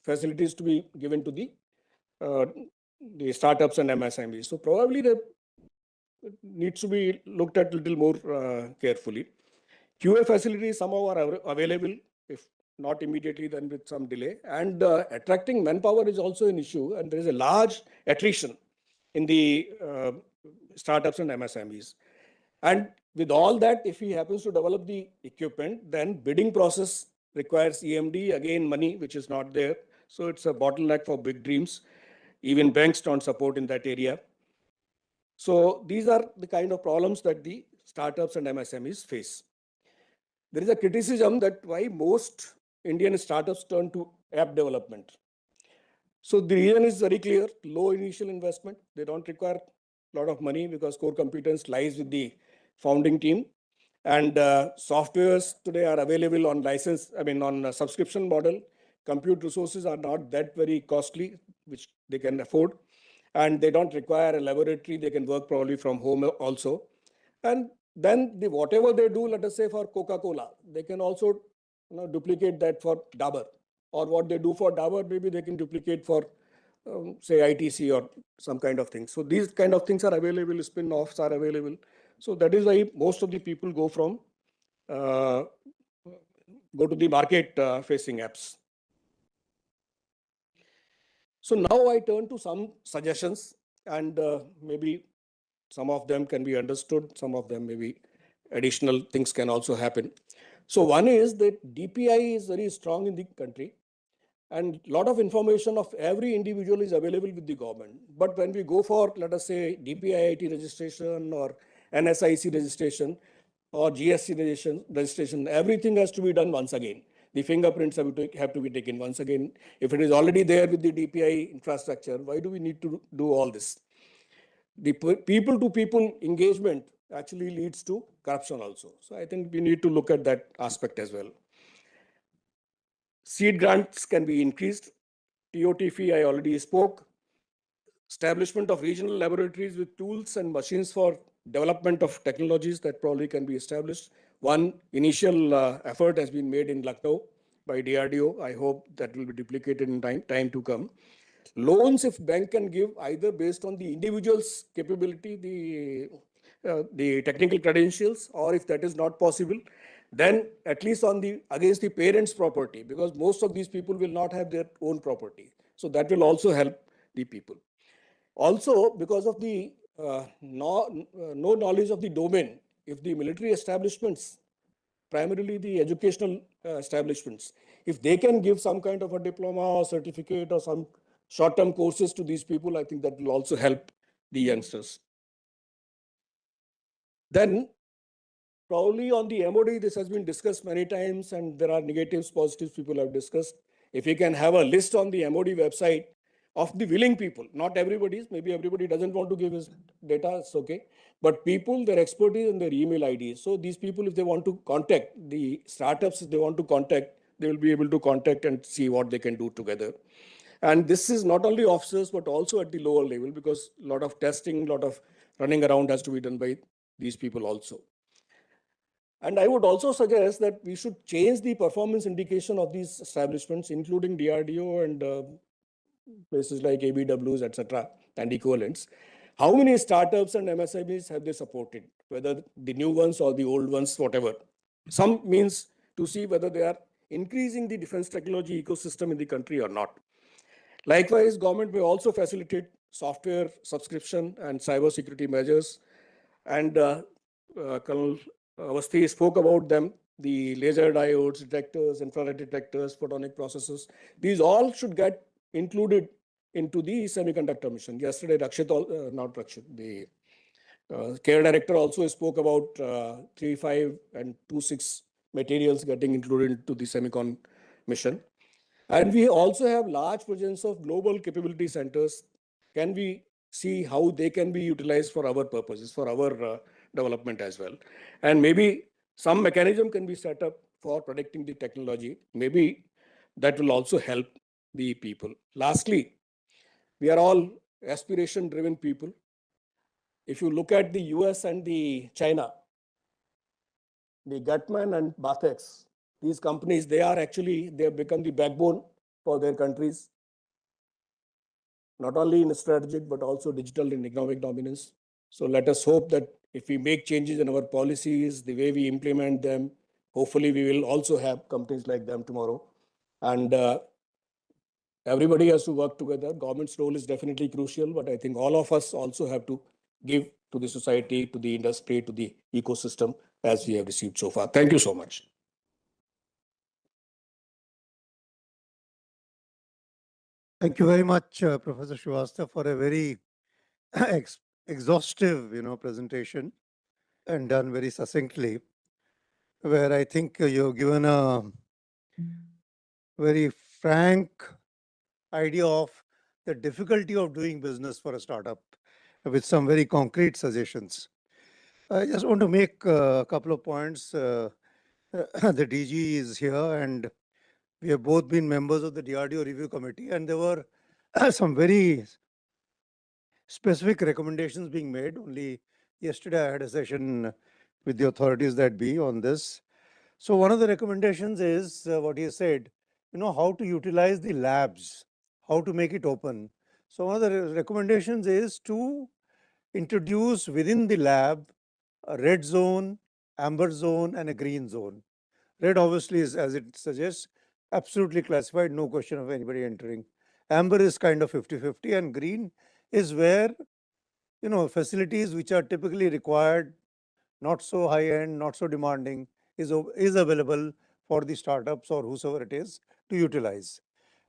facilities to be given to the startups and MSMEs. So probably it needs to be looked at a little more carefully. QA facilities somehow are available, if not immediately, then with some delay. And attracting manpower is also an issue, and there is a large attrition in the startups and MSMEs. And With all that, if he happens to develop the equipment, then bidding process requires EMD, again money, which is not there. So it's a bottleneck for big dreams. Even banks don't support in that area. So these are the kind of problems that the startups and MSMEs face. There is a criticism that why most Indian startups turn to app development. So the reason is very clear: low initial investment. They don't require a lot of money because core competence lies with the founding team. And softwares today are available on license, on a subscription model. Compute resources are not that very costly, which they can afford. And they don't require a laboratory. They can work probably from home also. And then whatever they do, let us say for Coca-Cola, they can also duplicate that for Dabur. Or what they do for Dabur, maybe they can duplicate for, say, ITC or some kind of thing. So these kind of things are available, spin-offs are available. So that is why most of the people go to the market-facing apps. So now I turn to some suggestions, and maybe some of them can be understood, some of them maybe additional things can also happen. So one is that DPI is very strong in the country, and a lot of information of every individual is available with the government. But when we go for, let us say, DPIIT registration or NSIC registration or GSC registration, everything has to be done once again. The fingerprints have to be taken once again. If it is already there with the DPI infrastructure, why do we need to do all this? The people-to-people engagement actually leads to corruption also. So I think we need to look at that aspect as well. Seed grants can be increased. TOT fee, I already spoke. Establishment of regional laboratories with tools and machines for development of technologies that probably can be established. One initial effort has been made in Lucknow by DRDO. I hope that will be duplicated in time to come. Loans, if bank can give, either based on the individual's capability, the technical credentials, or if that is not possible, then at least against the parents' property, because most of these people will not have their own property. So that will also help the people. Also, because of the no knowledge of the domain, if the military establishments, primarily the educational establishments, if they can give some kind of a diploma or certificate or some short-term courses to these people, I think that will also help the youngsters. Then, probably on the MOD, this has been discussed many times, and there are negatives, positives people have discussed. If we can have a list on the MOD website of the willing people, not everybody's, maybe everybody doesn't want to give his data, it's okay. But people, their expertise and their email IDs. So these people, if they want to contact the startups, if they want to contact, they will be able to contact and see what they can do together. And this is not only officers, but also at the lower level, because a lot of testing, a lot of running around has to be done by these people also. And I would also suggest that we should change the performance indication of these establishments, including DRDO and places like ABWs, etc., and equivalents. How many startups and MSMEs have they supported, whether the new ones or the old ones, whatever? Some means to see whether they are increasing the defense technology ecosystem in the country or not. Likewise, government may also facilitate software subscription and cybersecurity measures. And Colonel Awasthi spoke about them, the laser diodes, detectors, infrared detectors, photonic processors. These all should get included into the semiconductor mission. Yesterday, the care director also spoke about 3.5 and 2.6 materials getting included into the semicon mission. And we also have large presence of global capability centers. Can we see how they can be utilized for our purposes, for our development as well? And maybe some mechanism can be set up for protecting the technology. Maybe that will also help the people. Lastly, we are all aspiration-driven people. If you look at the US and the China, the Gutman and Bathex, these companies, they have become the backbone for their countries, not only in strategic, but also digital and economic dominance. So let us hope that if we make changes in our policies, the way we implement them, hopefully we will also have companies like them tomorrow. And everybody has to work together. Government's role is definitely crucial, but I think all of us also have to give to the society, to the industry, to the ecosystem as we have received so far. Thank you so much. Thank you very much, Professor Srivastava, for a very exhaustive, presentation and done very succinctly, where I think you've given a very frank idea of the difficulty of doing business for a startup with some very concrete suggestions. I just want to make a couple of points. The DG is here and we have both been members of the DRDO review committee, and there were some very specific recommendations being made. Only yesterday I had a session with the authorities that be on this. So one of the recommendations is what he said, how to utilize the labs, how to make it open. So one of the recommendations is to introduce within the lab a red zone, amber zone, and a green zone. Red obviously is, as it suggests, absolutely classified, no question of anybody entering. Amber is kind of 50-50, and green is where, facilities which are typically required, not so high end, not so demanding, is available for the startups or whosoever it is to utilize.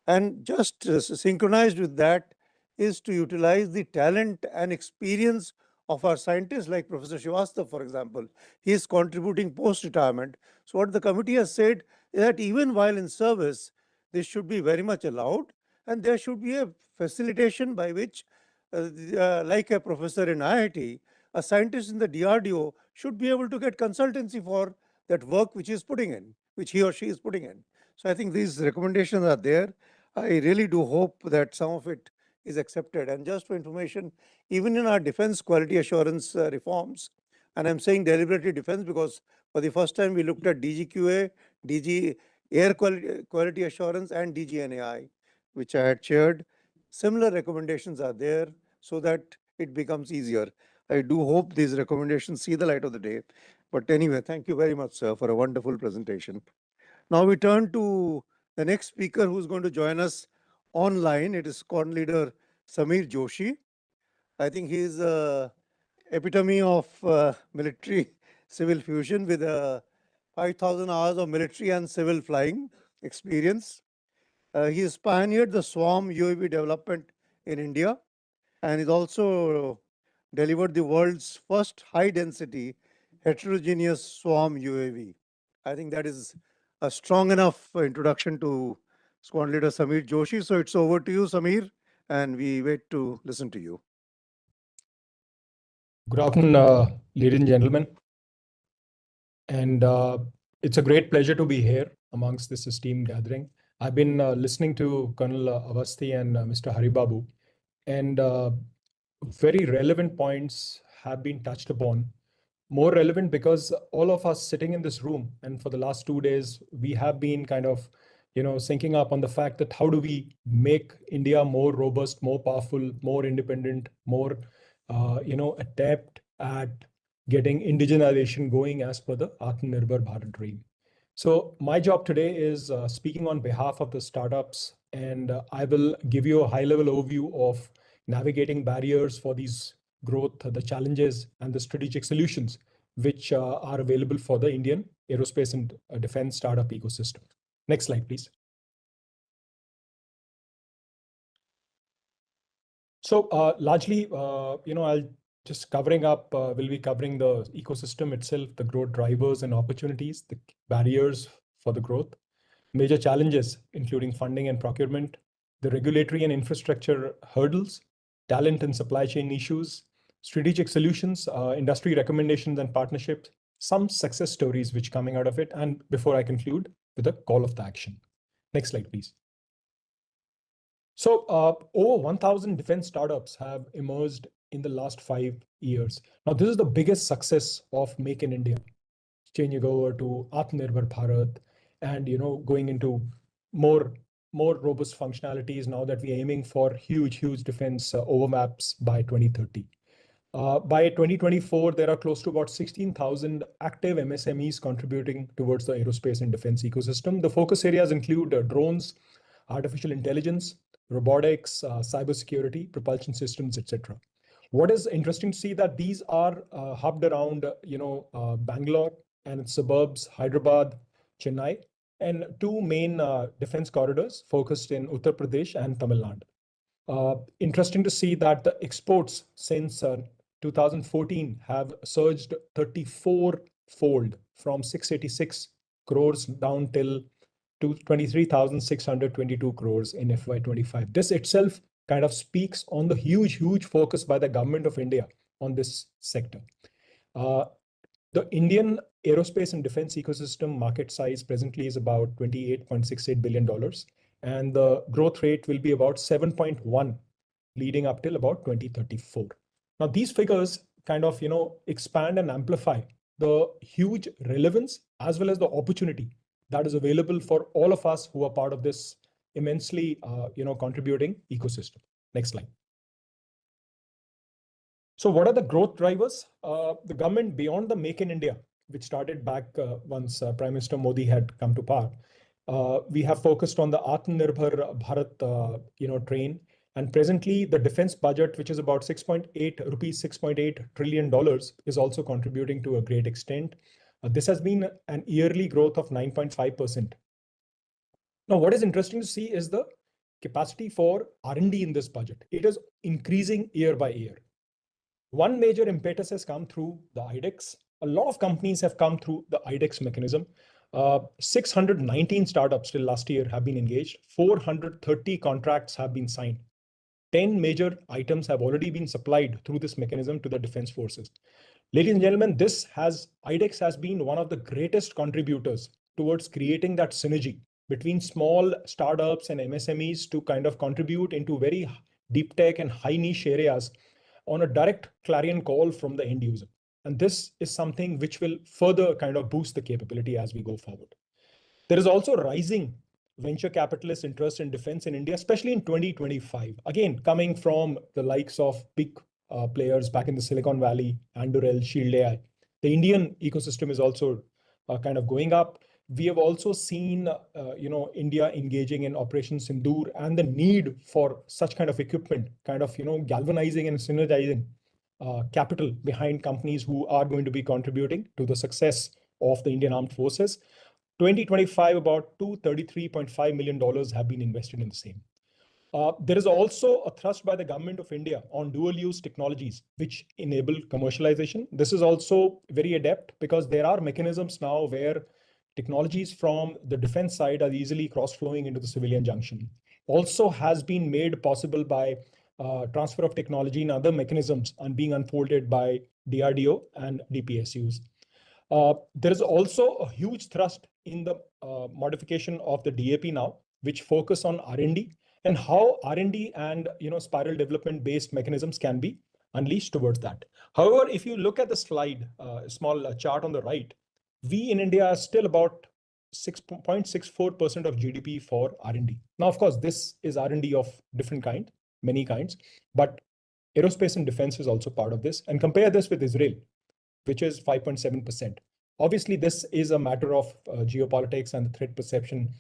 And just synchronized with that is to utilize the talent and experience of our scientists like Professor Srivastava, for example. He is contributing post-retirement. So what the committee has said is that even while in service, this should be very much allowed, and there should be a facilitation by which, like a professor in IIT, a scientist in the DRDO should be able to get consultancy for that work which he or she is putting in. So I think these recommendations are there. I really do hope that some of it is accepted. And just for information, even in our defense quality assurance reforms, and I'm saying deliberately defense because for the first time we looked at DGQA, DG Air Quality Assurance, and DGNAI, which I had chaired. Similar recommendations are there so that it becomes easier. I do hope these recommendations see the light of the day. But anyway, thank you very much, sir, for a wonderful presentation. Now we turn to the next speaker who's going to join us online. It is squad leader Samir Joshi. I think he is the epitome of military civil fusion with 5,000 hours of military and civil flying experience. He has pioneered the swarm UAV development in India, and he's also delivered the world's first high-density heterogeneous swarm UAV. I think that is a strong enough introduction to squad leader Samir Joshi. So it's over to you, Samir, and we wait to listen to you. Good afternoon, ladies and gentlemen. And it's a great pleasure to be here amongst this esteemed gathering. I've been listening to Colonel Awasthi and Mr. Hari Babu, and very relevant points have been touched upon. More relevant because all of us sitting in this room, and for the last 2 days, we have been kind of, syncing up on the fact that how do we make India more robust, more powerful, more independent, more, adept at getting indigenization going as per the Atmanirbhar Bharat dream. So my job today is speaking on behalf of the startups, and I will give you a high-level overview of navigating barriers for these growth, the challenges, and the strategic solutions which are available for the Indian aerospace and defense startup ecosystem. Next slide, please. So largely, I'll just covering up, we'll be covering the ecosystem itself, the growth drivers and opportunities, the barriers for the growth, major challenges, including funding and procurement, the regulatory and infrastructure hurdles, talent and supply chain issues, strategic solutions, industry recommendations and partnerships, some success stories which coming out of it. And before I conclude with a call of the action. Next slide, please. So over 1,000 defense startups have emerged in the last 5 years. Now, this is the biggest success of Make in India, changing over to Atmanirbhar Bharat and, going into more robust functionalities now that we're aiming for huge defense overmaps by 2030. By 2024, there are close to about 16,000 active MSMEs contributing towards the aerospace and defense ecosystem. The focus areas include drones, artificial intelligence, robotics, cybersecurity, propulsion systems, etc. What is interesting to see that these are hubbed around, Bangalore and its suburbs, Hyderabad, Chennai, and two main defense corridors focused in Uttar Pradesh and Tamil Nadu. Interesting to see that the exports since 2014 have surged 34-fold from 686 crores down till to 23,622 crores in FY25. This itself kind of speaks on the huge focus by the government of India on this sector. The Indian aerospace and defense ecosystem market size presently is about $28.68 billion, and the growth rate will be about 7.1 leading up till about 2034. Now, these figures kind of, expand and amplify the huge relevance as well as the opportunity that is available for all of us who are part of this immensely, contributing ecosystem. Next slide. So what are the growth drivers? The government, beyond the Make in India, which started back once Prime Minister Modi had come to power, we have focused on the Atmanirbhar Bharat, train. And presently, the defense budget, which is about 6.8 trillion dollars, is also contributing to a great extent. This has been an yearly growth of 9.5%. Now, what is interesting to see is the capacity for R&D in this budget. It is increasing year by year. One major impetus has come through the IDEX. A lot of companies have come through the IDEX mechanism. 619 startups till last year have been engaged. 430 contracts have been signed. 10 major items have already been supplied through this mechanism to the defense forces. Ladies and gentlemen, IDEX has been one of the greatest contributors towards creating that synergy between small startups and MSMEs to kind of contribute into very deep tech and high niche areas on a direct clarion call from the end user. And this is something which will further kind of boost the capability as we go forward. There is also rising venture capitalist interest in defense in India, especially in 2025. Again, coming from the likes of big players back in the Silicon Valley, Anduril, Shield AI. The Indian ecosystem is also kind of going up. We have also seen, India engaging in Operation Sindoor and the need for such kind of equipment, kind of, galvanizing and synergizing capital behind companies who are going to be contributing to the success of the Indian Armed Forces. 2025, about $233.5 million have been invested in the same. There is also a thrust by the government of India on dual-use technologies, which enable commercialization. This is also very adept because there are mechanisms now where technologies from the defense side are easily cross-flowing into the civilian junction. Also has been made possible by transfer of technology and other mechanisms and being unfolded by DRDO and DPSUs. There is also a huge thrust in the modification of the DAP now, which focus on R&D and how R&D and spiral development based mechanisms can be unleashed towards that. However, if you look at the slide, small chart on the right, we in India are still about 6.64% of GDP for R&D. Now, of course, this is R&D of different kind, many kinds, but aerospace and defense is also part of this. And compare this with Israel, which is 5.7%. Obviously, this is a matter of geopolitics and the threat perception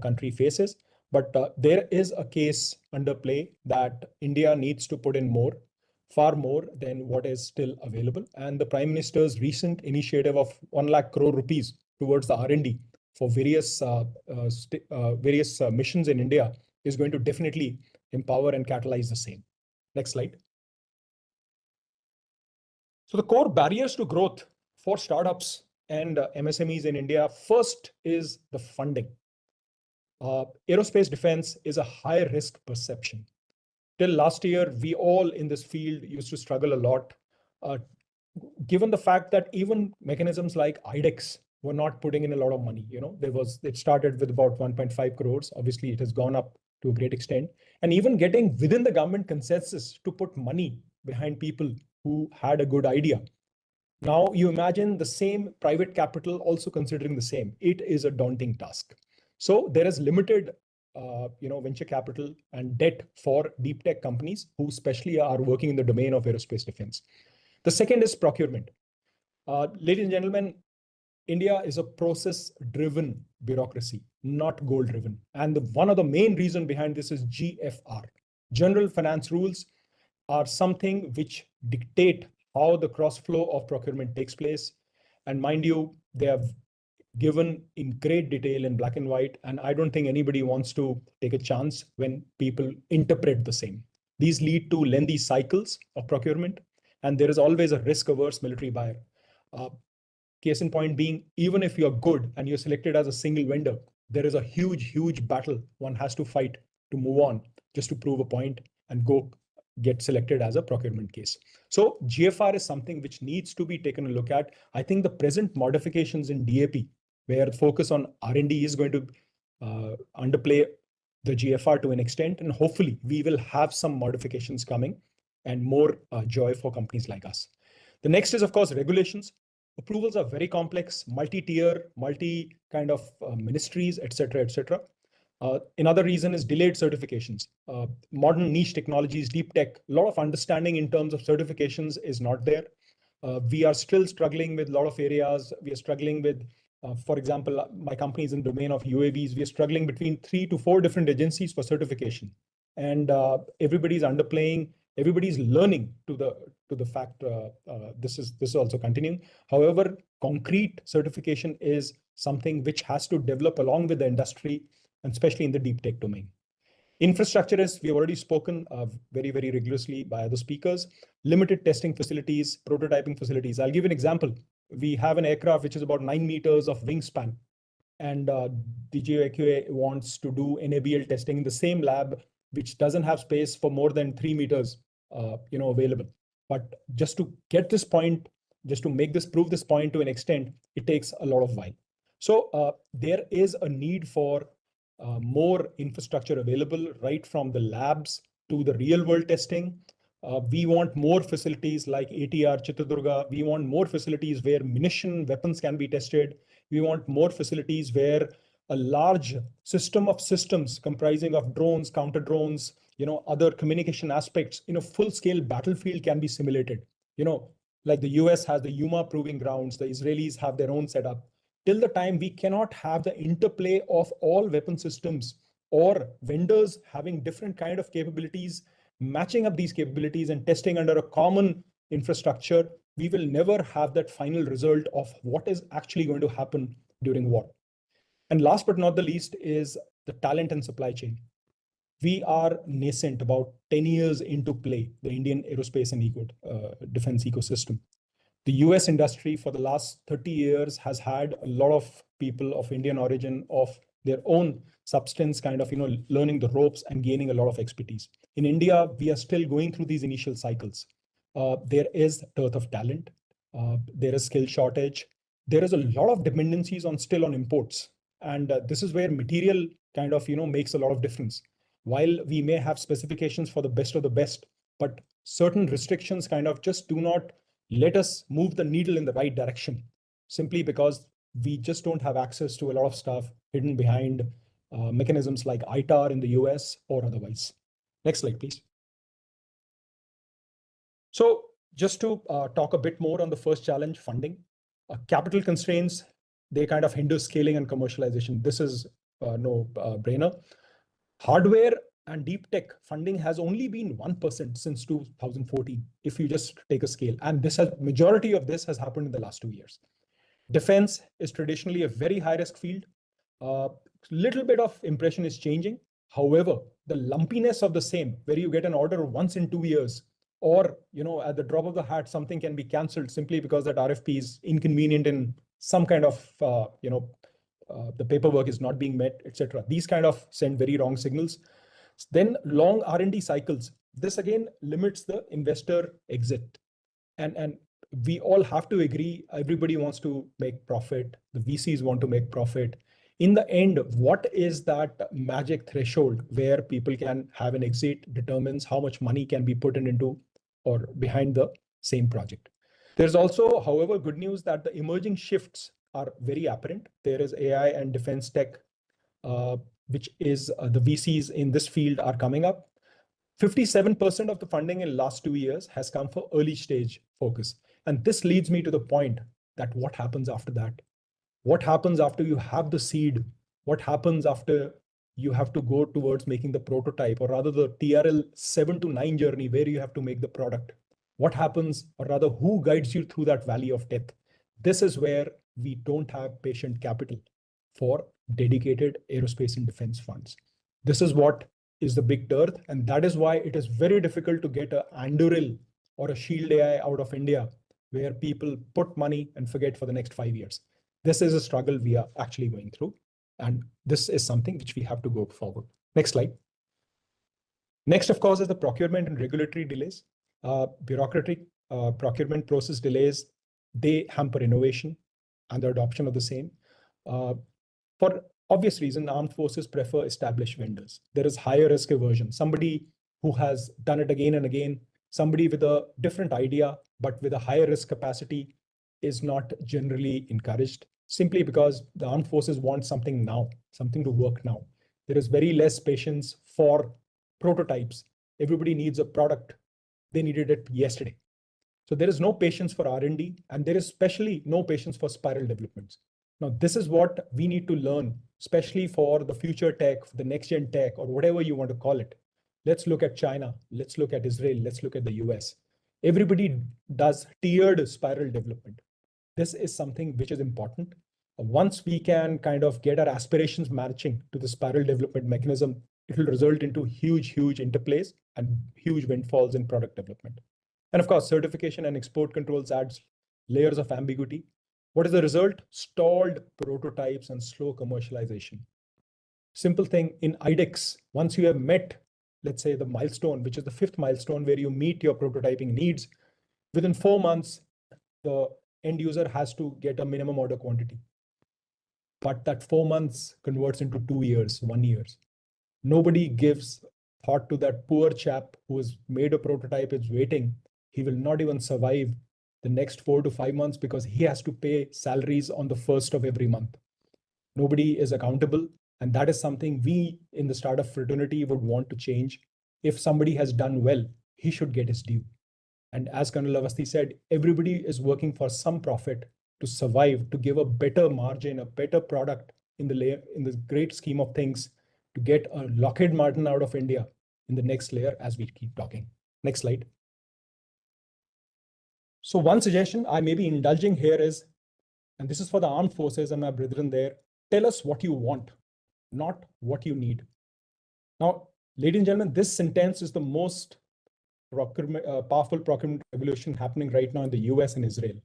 country faces. But there is a case under play that India needs to put in more, far more than what is still available. And the Prime Minister's recent initiative of 1 lakh crore rupees towards the R&D for various missions in India is going to definitely empower and catalyze the same. Next slide. So the core barriers to growth for startups and MSMEs in India, first is the funding. Aerospace defense is a high risk perception. Till last year, we all in this field used to struggle a lot, given the fact that even mechanisms like IDEX were not putting in a lot of money. It started with about 1.5 crores. Obviously, it has gone up to a great extent. And even getting within the government consensus to put money behind people who had a good idea. Now you imagine the same private capital also considering the same. It is a daunting task. So there is limited, venture capital and debt for deep tech companies who especially are working in the domain of aerospace defense. The second is procurement. Ladies and gentlemen, India is a process-driven bureaucracy, not goal-driven. And one of the main reasons behind this is GFR, General Finance Rules. are something which dictate how the cross flow of procurement takes place. And mind you, they have given in great detail in black and white. And I don't think anybody wants to take a chance when people interpret the same. These lead to lengthy cycles of procurement, and there is always a risk-averse military buyer. Case in point being, even if you're good and you're selected as a single vendor, there is a huge battle one has to fight to move on just to prove a point and go get selected as a procurement case. So GFR is something which needs to be taken a look at. I think the present modifications in DAP, where the focus on R&D is going to underplay the GFR to an extent, and hopefully we will have some modifications coming and more joy for companies like us. The next is, of course, regulations. Approvals are very complex, multi-tier, multi kind of ministries, etc., etc. Another reason is delayed certifications. Modern niche technologies, deep tech, a lot of understanding in terms of certifications is not there. We are still struggling with a lot of areas. We are struggling with, for example, my company is in the domain of UAVs. We are struggling between 3 to 4 different agencies for certification. And everybody's underplaying, everybody's learning to the fact this is also continuing. However, concrete certification is something which has to develop along with the industry, and especially in the deep tech domain. Infrastructure is, we have already spoken very rigorously by other speakers. Limited testing facilities, prototyping facilities. I'll give an example. We have an aircraft which is about 9 meters of wingspan, and DGAQA wants to do NABL testing in the same lab, which doesn't have space for more than 3 meters available. But just to get this point, just to make this, prove this point to an extent, it takes a lot of while. So there is a need for more infrastructure available, right from the labs to the real world testing. We want more facilities like ATR Chitradurga. We want more facilities where munition weapons can be tested. We want more facilities where a large system of systems comprising of drones, counter drones, other communication aspects in a full-scale battlefield can be simulated. Like the US has the Yuma proving grounds, the Israelis have their own setup. Till the time we cannot have the interplay of all weapon systems or vendors having different kind of capabilities, matching up these capabilities and testing under a common infrastructure, we will never have that final result of what is actually going to happen during war. And last but not the least is the talent and supply chain. We are nascent, about 10 years into play, the Indian aerospace and defense ecosystem. The US industry for the last 30 years has had a lot of people of Indian origin, of their own substance, kind of, learning the ropes and gaining a lot of expertise. In India, we are still going through these initial cycles. There is dearth of talent. There is skill shortage. There is a lot of dependencies still on imports. And this is where material kind of, makes a lot of difference. While we may have specifications for the best of the best, but certain restrictions kind of just do not let us move the needle in the right direction, simply because we just don't have access to a lot of stuff hidden behind mechanisms like ITAR in the US or otherwise. Next slide, please. So just to talk a bit more on the first challenge, funding. Capital constraints, they kind of hinder scaling and commercialization. This is no brainer. Hardware and deep tech funding has only been 1% since 2014, if you just take a scale. And majority of this has happened in the last 2 years. Defense is traditionally a very high risk field. Little bit of impression is changing. However, the lumpiness of the same, where you get an order once in 2 years, or at the drop of the hat, something can be cancelled simply because that RFP is inconvenient in some kind of the paperwork is not being met, etc. These kind of send very wrong signals. Then long R&D cycles. This again limits the investor exit. And we all have to agree, everybody wants to make profit. The VCs want to make profit. In the end, what is that magic threshold where people can have an exit determines how much money can be put into or behind the same project. There's also, however, good news that the emerging shifts are very apparent. There is AI and defense tech, which is the VCs in this field are coming up. 57% of the funding in the last 2 years has come for early stage focus. And this leads me to the point that what happens after that? What happens after you have the seed? What happens after you have to go towards making the prototype, or rather the TRL 7 to 9 journey where you have to make the product. What happens, or rather who guides you through that valley of death? This is where we don't have patient capital for dedicated aerospace and defense funds. This is what is the big dearth, and that is why it is very difficult to get a Anduril or a Shield AI out of India, where people put money and forget for the next 5 years. This is a struggle we are actually going through, and this is something which we have to go forward. Next slide. Next, of course, is the procurement and regulatory delays. Bureaucratic procurement process delays, they hamper innovation and the adoption of the same. For obvious reason, armed forces prefer established vendors. There is higher risk aversion. Somebody who has done it again and again, somebody with a different idea, but with a higher risk capacity is not generally encouraged, simply because the armed forces want something now, something to work now. There is very less patience for prototypes. Everybody needs a product. They needed it yesterday. So there is no patience for R&D, and there is especially no patience for spiral developments. Now, this is what we need to learn, especially for the future tech, for the next gen tech, or whatever you want to call it. Let's look at China. Let's look at Israel. Let's look at the US. Everybody does tiered spiral development. This is something which is important. Once we can kind of get our aspirations matching to the spiral development mechanism, it will result into huge interplays and huge windfalls in product development. And of course, certification and export controls adds layers of ambiguity. What is the result? Stalled prototypes and slow commercialization. Simple thing in IDEX, once you have met, let's say, the milestone, which is the 5th milestone where you meet your prototyping needs, within 4 months, the end user has to get a minimum order quantity. But that 4 months converts into 2 years, 1 year. Nobody gives thought to that poor chap who has made a prototype, is waiting. He will not even survive the next 4 to 5 months because he has to pay salaries on the 1st of every month. Nobody is accountable. And that is something we in the startup fraternity would want to change. If somebody has done well, he should get his due. And as Colonel Awasthi said, everybody is working for some profit to survive, to give a better margin, a better product in the great scheme of things, to get a Lockheed Martin out of India in the next layer as we keep talking. Next slide. So one suggestion I may be indulging here is, and this is for the armed forces and my brethren there, tell us what you want, not what you need. Now, ladies and gentlemen, this sentence is the most powerful procurement revolution happening right now in the US and Israel.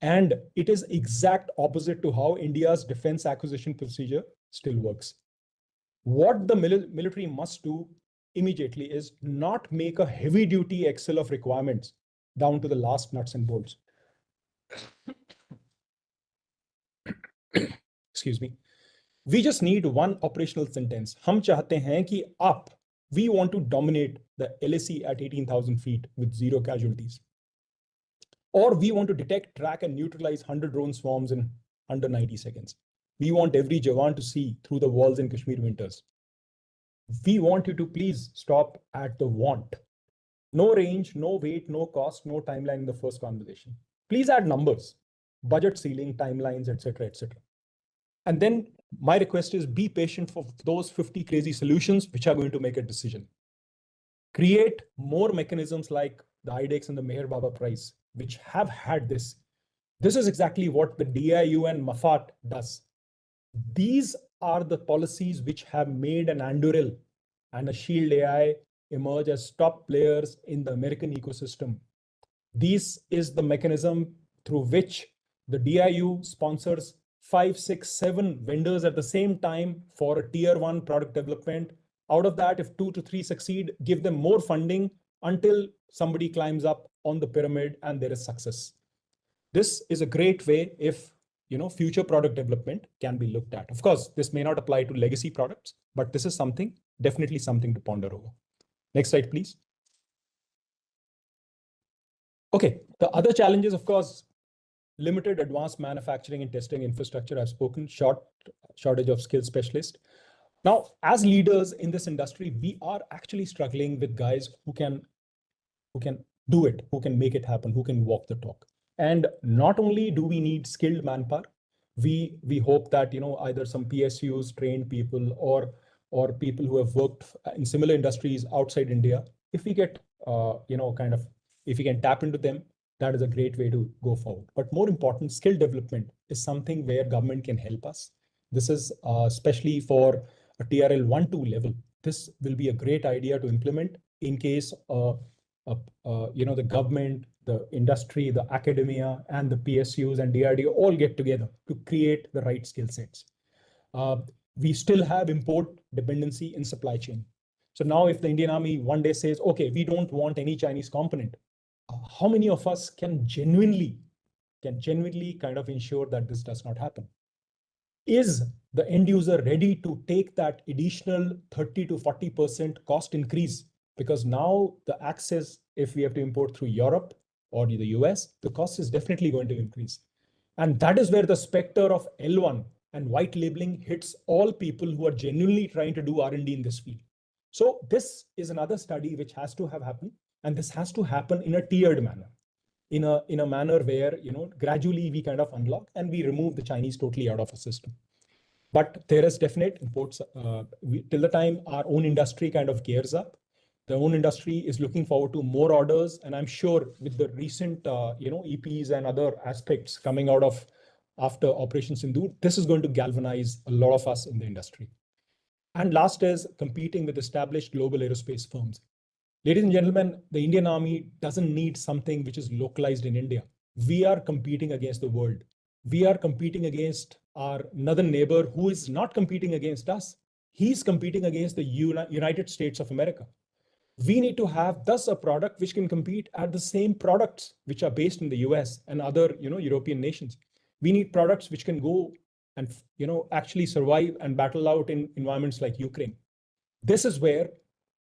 And it is exact opposite to how India's defense acquisition procedure still works. What the military must do immediately is not make a heavy duty Excel of requirements down to the last nuts and bolts. Excuse me. We just need one operational sentence. हम चाहते हैं कि we want to dominate the LAC at 18,000 feet with 0 casualties. Or we want to detect, track, and neutralize 100 drone swarms in under 90 seconds. We want every Jawan to see through the walls in Kashmir winters. We want you to please stop at the want. No range, no weight, no cost, no timeline in the first conversation. Please add numbers, budget ceiling, timelines, etc., etc. And then my request is be patient for those 50 crazy solutions which are going to make a decision. Create more mechanisms like the IDEX and the Meher Baba Prize, which have had this. This is exactly what the DIU and MAFAT does. These are the policies which have made an Anduril and a Shield AI emerge as top players in the American ecosystem. This is the mechanism through which the DIU sponsors 5, 6, 7 vendors at the same time for a tier 1 product development. Out of that, if 2 to 3 succeed, give them more funding until somebody climbs up on the pyramid and there is success. This is a great way if future product development can be looked at. Of course, this may not apply to legacy products, but this is definitely something to ponder over. Next slide, please. Okay, the other challenges, of course, limited advanced manufacturing and testing infrastructure. I've spoken, shortage of skilled specialists. Now, as leaders in this industry, we are actually struggling with guys who can do it, who can make it happen, who can walk the talk. And not only do we need skilled manpower, we hope that either some PSUs, trained people, or or people who have worked in similar industries outside India, if we get, if we can tap into them, that is a great way to go forward. But more important, skill development is something where government can help us. This is especially for a TRL 1-2 level. This will be a great idea to implement in case the government, the industry, the academia, and the PSUs and DRDO all get together to create the right skill sets. We still have import dependency in supply chain. So now if the Indian Army one day says, okay, we don't want any Chinese component, how many of us can genuinely kind of ensure that this does not happen? Is the end user ready to take that additional 30 to 40% cost increase? Because now the access, if we have to import through Europe or the US, the cost is definitely going to increase. And that is where the specter of L1 and white labeling hits all people who are genuinely trying to do R&D in this field. So this is another study which has to have happened, and this has to happen in a tiered manner, in a manner where gradually we kind of unlock and we remove the Chinese totally out of a system. But there is definite imports till the time our own industry kind of gears up. The own industry is looking forward to more orders, and I'm sure with the recent EPs and other aspects coming out of after Operation Sindoor, this is going to galvanize a lot of us in the industry. And last is competing with established global aerospace firms. Ladies and gentlemen, the Indian Army doesn't need something which is localized in India. We are competing against the world. We are competing against our northern neighbor who is not competing against us. He's competing against the United States of America. We need to have thus a product which can compete at the same products which are based in the US and other European nations. We need products which can go and actually survive and battle out in environments like Ukraine. This is where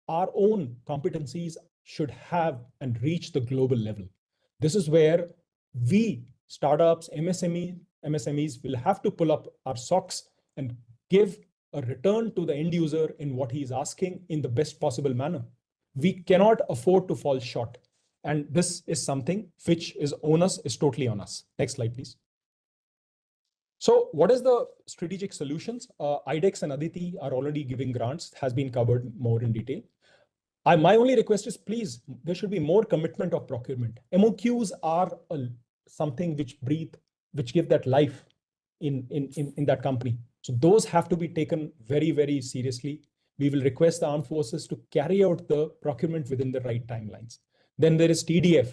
our own competencies should have and reach the global level. This is where we, startups, MSMEs will have to pull up our socks and give a return to the end user in what he is asking in the best possible manner. We cannot afford to fall short. And this is something which is onus is totally on us. Next slide, please. So what is the strategic solutions? IDEX and Aditi are already giving grants, has been covered more in detail. My only request is, please, there should be more commitment of procurement. MOQs are something which breathe, which give that life in that company. So those have to be taken very, very seriously. We will request the armed forces to carry out the procurement within the right timelines. Then there is TDF.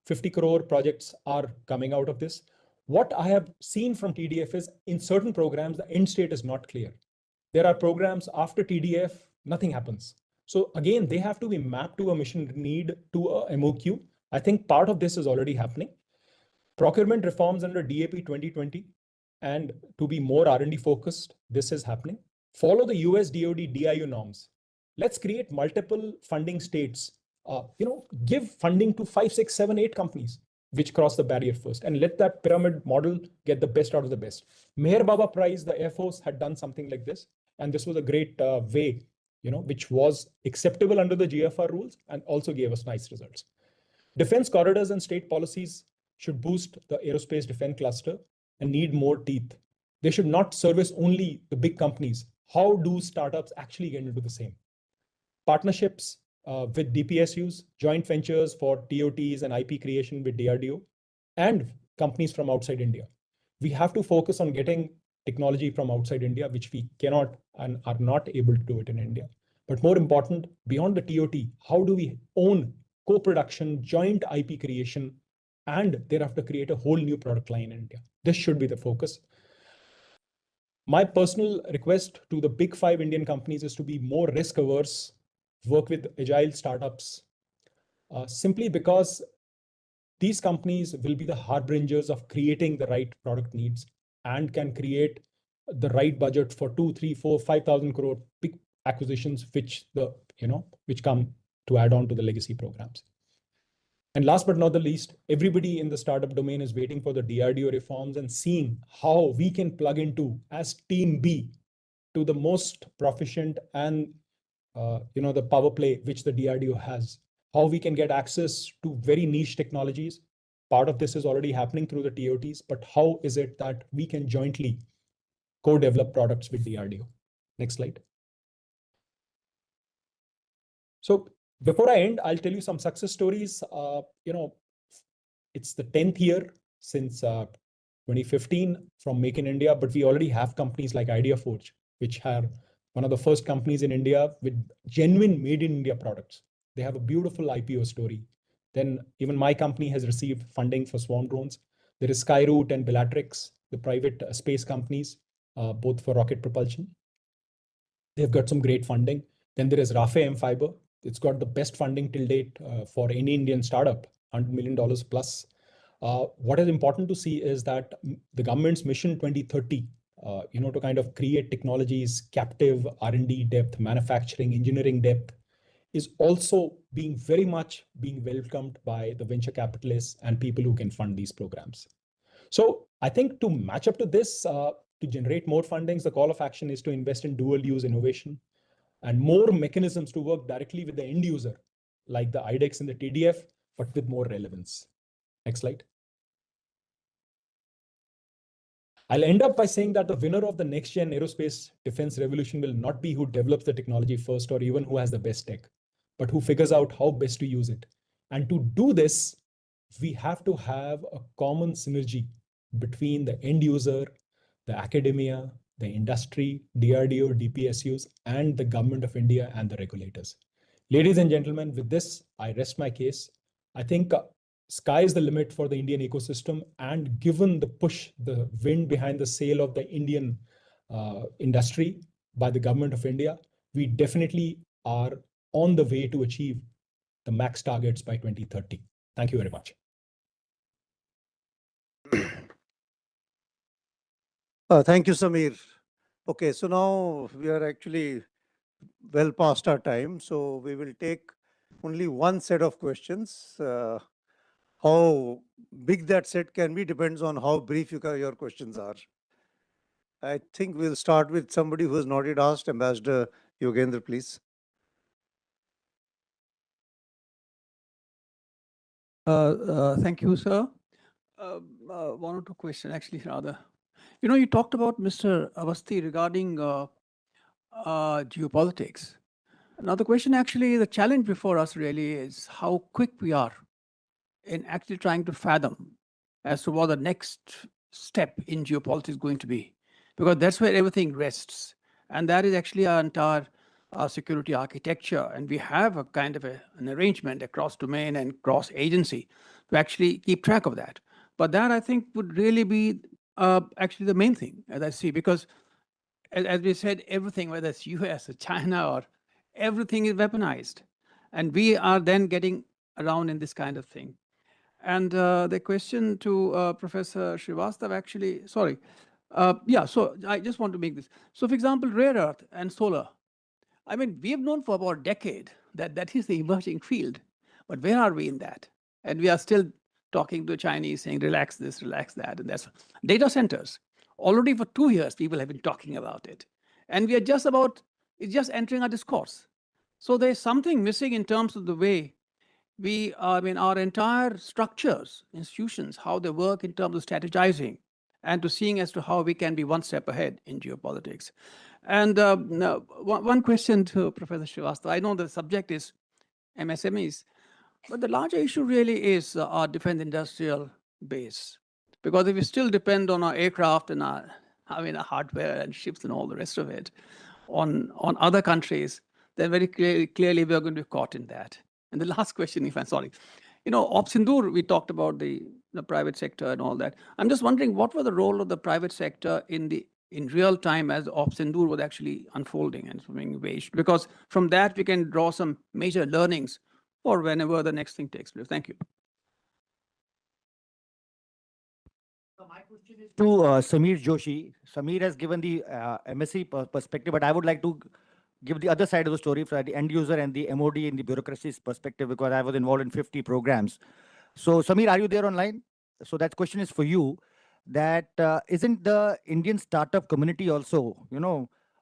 50 crore projects are coming out of this. What I have seen from TDF is in certain programs, the end state is not clear. There are programs after TDF, nothing happens. So again, they have to be mapped to a mission need to a MOQ. I think part of this is already happening. Procurement reforms under DAP 2020, and to be more R&D focused, this is happening. Follow the US DoD DIU norms. Let's create multiple funding states. Give funding to 5, 6, 7, 8 companies which cross the barrier first, and let that pyramid model get the best out of the best. Meher Baba Prize, the Air Force had done something like this, and this was a great way, which was acceptable under the GFR rules and also gave us nice results. Defense corridors and state policies should boost the aerospace defense cluster and need more teeth. They should not service only the big companies. How do startups actually get into the same? Partnerships with DPSUs, joint ventures for TOTs and IP creation with DRDO, and companies from outside India. We have to focus on getting technology from outside India, which we cannot and are not able to do it in India. But more important, beyond the TOT, how do we own co-production, joint IP creation, and thereafter create a whole new product line in India? This should be the focus. My personal request to the big 5 Indian companies is to be more risk averse, work with agile startups, simply because these companies will be the harbingers of creating the right product needs and can create the right budget for 2, 3, 4, 5,000 crore big acquisitions, which come to add on to the legacy programs. And last but not the least, everybody in the startup domain is waiting for the DRDO reforms and seeing how we can plug into as Team B to the most proficient and the power play which the DRDO has. How we can get access to very niche technologies. Part of this is already happening through the TOTs, but how is it that we can jointly co-develop products with DRDO? Next slide. So before I end, I'll tell you some success stories. It's the 10th year since 2015 from Make in India, but we already have companies like IdeaForge, which are one of the first companies in India with genuine made in India products. They have a beautiful IPO story. Then even my company has received funding for swarm drones. There is Skyroot and Bellatrix, the private space companies, both for rocket propulsion. They've got some great funding. Then there is Rafe M Fiber. It's got the best funding till date for any Indian startup, $100 million plus. What is important to see is that the government's mission 2030, to kind of create technologies, captive R&D depth, manufacturing, engineering depth, is also being very much being welcomed by the venture capitalists and people who can fund these programs. So I think to match up to this, to generate more fundings, the call of action is to invest in dual use innovation and more mechanisms to work directly with the end user, like the IDEX and the TDF, but with more relevance. Next slide. I'll end up by saying that the winner of the next gen aerospace defense revolution will not be who develops the technology first or even who has the best tech, but who figures out how best to use it. And to do this, we have to have a common synergy between the end user, the academia, the industry, DRDO, DPSUs, and the government of India and the regulators. Ladies and gentlemen, with this, I rest my case. I think sky is the limit for the Indian ecosystem, and given the push, the wind behind the sail of the Indian industry by the government of India, we definitely are on the way to achieve the max targets by 2030. Thank you very much. Thank you, Samir. Okay, so now we are actually well past our time, so we will take only one set of questions. How big that set can be depends on how brief your questions are. I think we'll start with somebody who has not yet asked. Ambassador Yogendra, please. Thank you, sir. One or two questions, actually, rather. You talked about Mr. Awasthi regarding geopolitics. Now, the question actually, the challenge before us really is how quick we are in actually trying to fathom as to what the next step in geopolitics is going to be, because that's where everything rests. And that is actually our entire security architecture. And we have a kind of an arrangement across domain and cross agency to actually keep track of that. But that, I think, would really be actually the main thing, as I see, because as we said, everything, whether it's US or China or everything is weaponized. And we are then getting around in this kind of thing. And the question to Professor Srivastava, actually, sorry. So I just want to make this. So for example, rare earth and solar. I mean, we have known for about a decade that that is the emerging field. But where are we in that? And we are still talking to the Chinese saying, relax this, relax that. And that's data centers. Already for 2 years, people have been talking about it. And we are just it's just entering our discourse. So there's something missing in terms of the way our entire structures, institutions, how they work in terms of strategizing and to seeing as to how we can be one step ahead in geopolitics. And one question to Professor Srivastava. I know the subject is MSMEs, but the larger issue really is our defense industrial base. Because if we still depend on our aircraft and our hardware and ships and all the rest of it on other countries, then very clearly we are going to be caught in that. And the last question, if I'm sorry, Sindoor, we talked about the private sector and all that. I'm just wondering, what was the role of the private sector in real time as Sindoor was actually unfolding and being waged? Because from that, we can draw some major learnings for whenever the next thing takes place. Thank you. So my question is to Samir Joshi. Samir has given the MSc perspective, but I would like to give the other side of the story for the end user and the MOD in the bureaucracy's perspective, because I was involved in 50 programs. So Samir, are you there online? So that question is for you, that isn't the Indian startup community also,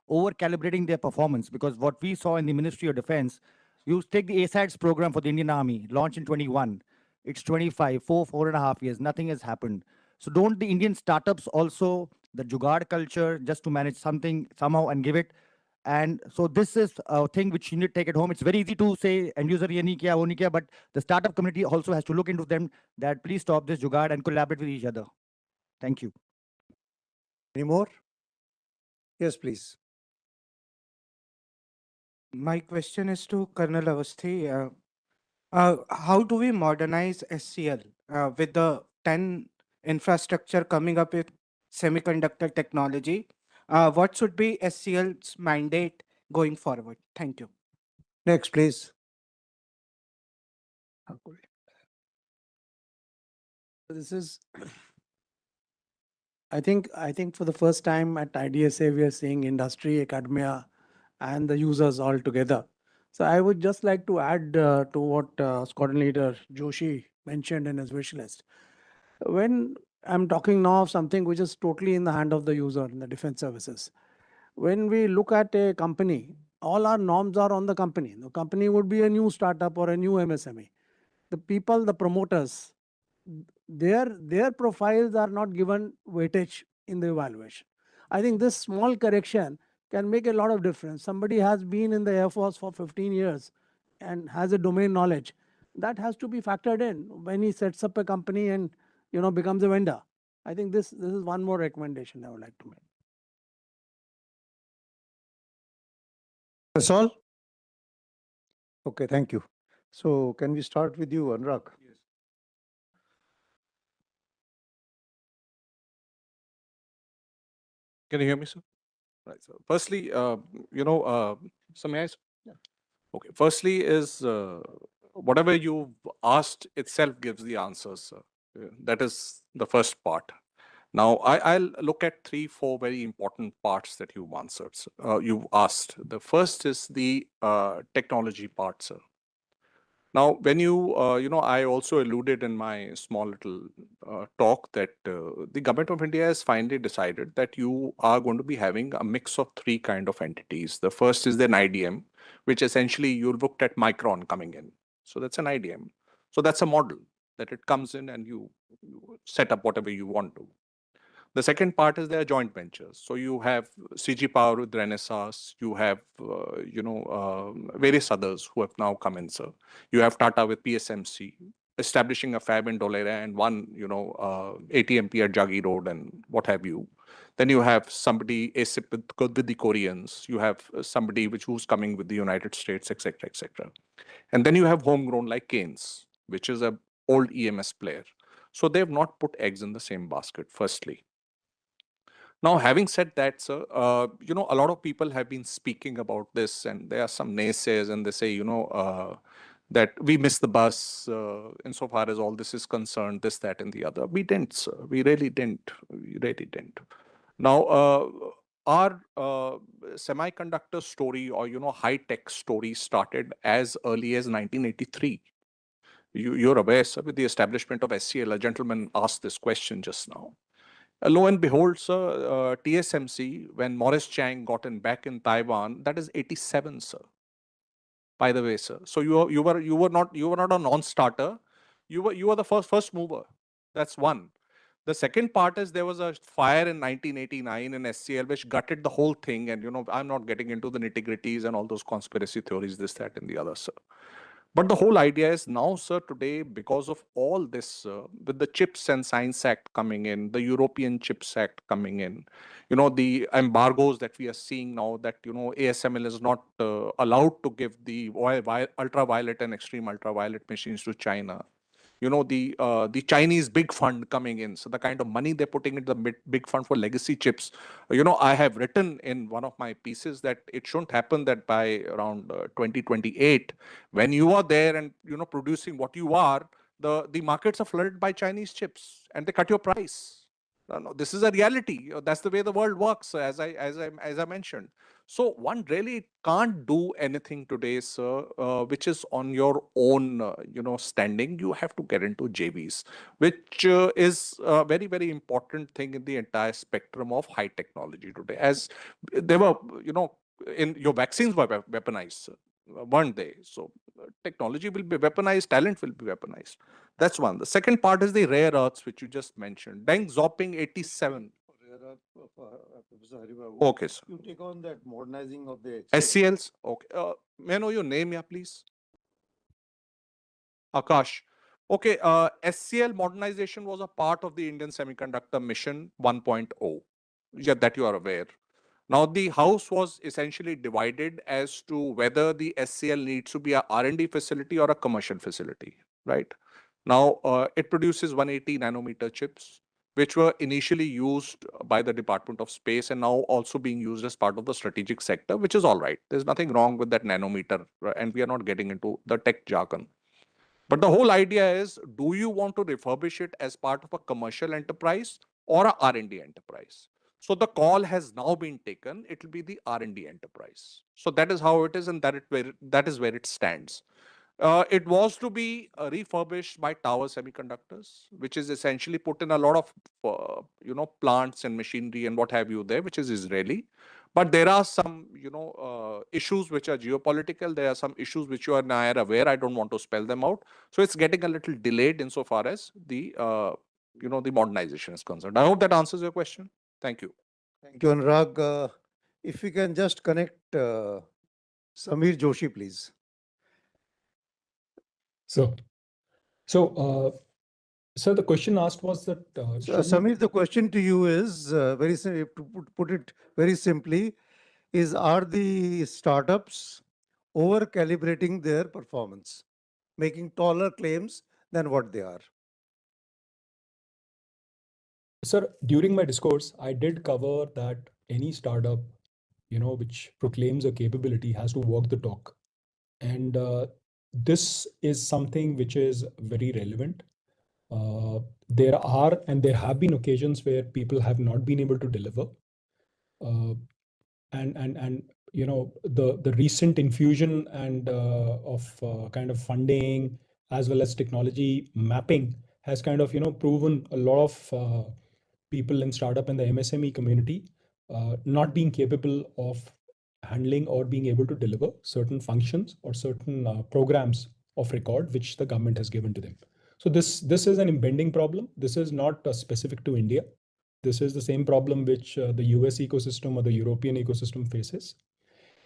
over calibrating their performance? Because what we saw in the Ministry of Defense, you take the ASATs program for the Indian Army, launched in 21. It's 25, 4.5 years, nothing has happened. So don't the Indian startups also, the jugaad culture, just to manage something somehow and give it, And so this is a thing which you need to take it home. It's very easy to say end user ye nahi kiya, wo nahi kiya, but the startup community also has to look into them that please stop this jugaad and collaborate with each other. Thank you. Any more? Yes, please. My question is to Colonel Awasthi. How do we modernize SCL with the 10 infrastructure coming up with semiconductor technology? What should be SCL's mandate going forward? Thank you. Next, please. This is, I think for the first time at IDSA, we are seeing industry, academia, and the users all together. So I would just like to add to what Squadron Leader Joshi mentioned in his wish list. When I'm talking now of something which is totally in the hand of the user in the defense services, when we look at a company, all our norms are on the company. The company would be a new startup or a new MSME. The people, the promoters, their profiles are not given weightage in the evaluation. I think this small correction can make a lot of difference. Somebody has been in the Air Force for 15 years and has a domain knowledge. That has to be factored in when he sets up a company and becomes a vendor. I think this is one more recommendation I would like to make. That's all? Okay, thank you. So can we start with you, Anurag? Yes. Can you hear me, sir? Right. So firstly, so may I? Yeah. Okay. Firstly is whatever you've asked itself gives the answers, sir. That is the first part. Now, I'll look at 3-4 very important parts that you've answered, you've asked. The first is the technology part, sir. Now, when I also alluded in my small little talk that the government of India has finally decided that you are going to be having a mix of 3 kind of entities. The first is an IDM, which essentially you looked at Micron coming in. So that's an IDM. So that's a model that it comes in and you set up whatever you want to. The second part is their joint ventures. So you have CG Power with Renesas, you have various others who have now come in, sir. You have Tata with PSMC, establishing a fab in Dholera and one, ATMP at Jagi Road and what have you. Then you have somebody ASIP with the Koreans. You have somebody who's coming with the United States, etc., etc. And then you have homegrown like Keynes, which is a old EMS player. So they have not put eggs in the same basket, firstly. Now, having said that, sir, a lot of people have been speaking about this, and there are some naysayers, and they say, that we missed the bus insofar as all this is concerned, this, that, and the other. We didn't, sir. We really didn't. We really didn't. Now, our semiconductor story or, high-tech story started as early as 1983. You're aware, sir, with the establishment of SCL, a gentleman asked this question just now. Lo and behold, sir, TSMC, when Morris Chang got in back in Taiwan, that is 87, sir. By the way, sir. So you were not a non-starter. You were the first mover. That's one. The second part is there was a fire in 1989 in SCL which gutted the whole thing. And I'm not getting into the nitty-gritties and all those conspiracy theories, this, that, and the other, sir. But the whole idea is now, sir, today, because of all this, with the Chips and Science Act coming in, the European Chips Act coming in, the embargoes that we are seeing now that, ASML is not allowed to give the ultraviolet and extreme ultraviolet machines to China. The Chinese big fund coming in. So the kind of money they're putting into the big fund for legacy chips. I have written in one of my pieces that it shouldn't happen that by around 2028, when you are there and, producing what you are, the markets are flooded by Chinese chips and they cut your price. No, this is a reality. That's the way the world works, as I mentioned. So one really can't do anything today, sir, which is on your own, standing. You have to get into JVs, which is a very, very important thing in the entire spectrum of high technology today. As they were, in your vaccines were weaponized, weren't they? So technology will be weaponized, talent will be weaponized. That's one. The second part is the rare earths, which you just mentioned. Deng Xiaoping 87. Professor Haribabu. Okay, sir. You take on that modernizing of the SCLs. Okay. May I know your name, yeah, please? Akash. Okay. SCL modernization was a part of the Indian Semiconductor Mission 1.0. Yeah, that you are aware. Now, the house was essentially divided as to whether the SCL needs to be a R&D facility or a commercial facility, right? Now, it produces 180 nanometer chips, which were initially used by the Department of Space and now also being used as part of the strategic sector, which is all right. There's nothing wrong with that nanometer, and we are not getting into the tech jargon. But the whole idea is, do you want to refurbish it as part of a commercial enterprise or a R&D enterprise? So the call has now been taken. It will be the R&D enterprise. So that is how it is, and that is where it stands. It was to be refurbished by Tower Semiconductors, which is essentially put in a lot of plants and machinery and what have you there, which is Israeli. But there are some issues which are geopolitical. There are some issues which you and I are aware. I don't want to spell them out. So it's getting a little delayed insofar as the the modernization is concerned. I hope that answers your question. Thank you. Thank you, Anurag. If we can just connect Samir Joshi, please. So, so the question asked was that. Samir, the question to you is very to put it very simply, are the startups over calibrating their performance, making taller claims than what they are? Sir, during my discourse, I did cover that any startup, which proclaims a capability has to walk the talk. And this is something which is very relevant. There are and there have been occasions where people have not been able to deliver. And the recent infusion and of kind of funding as well as technology mapping has kind of proven a lot of people in startup and the MSME community not being capable of handling or being able to deliver certain functions or certain programs of record which the government has given to them. So this is an impending problem. This is not specific to India. This is the same problem which the US ecosystem or the European ecosystem faces.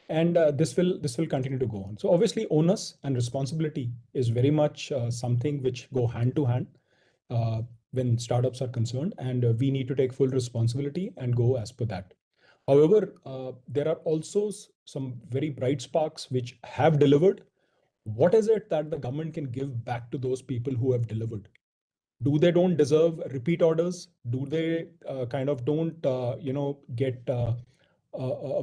And this will continue to go on. So obviously onus and responsibility is very much something which go hand to hand when startups are concerned, and we need to take full responsibility and go as per that. However, there are also some very bright sparks which have delivered. What is it that the government can give back to those people who have delivered? Do they don't deserve repeat orders? Do they kind of don't get a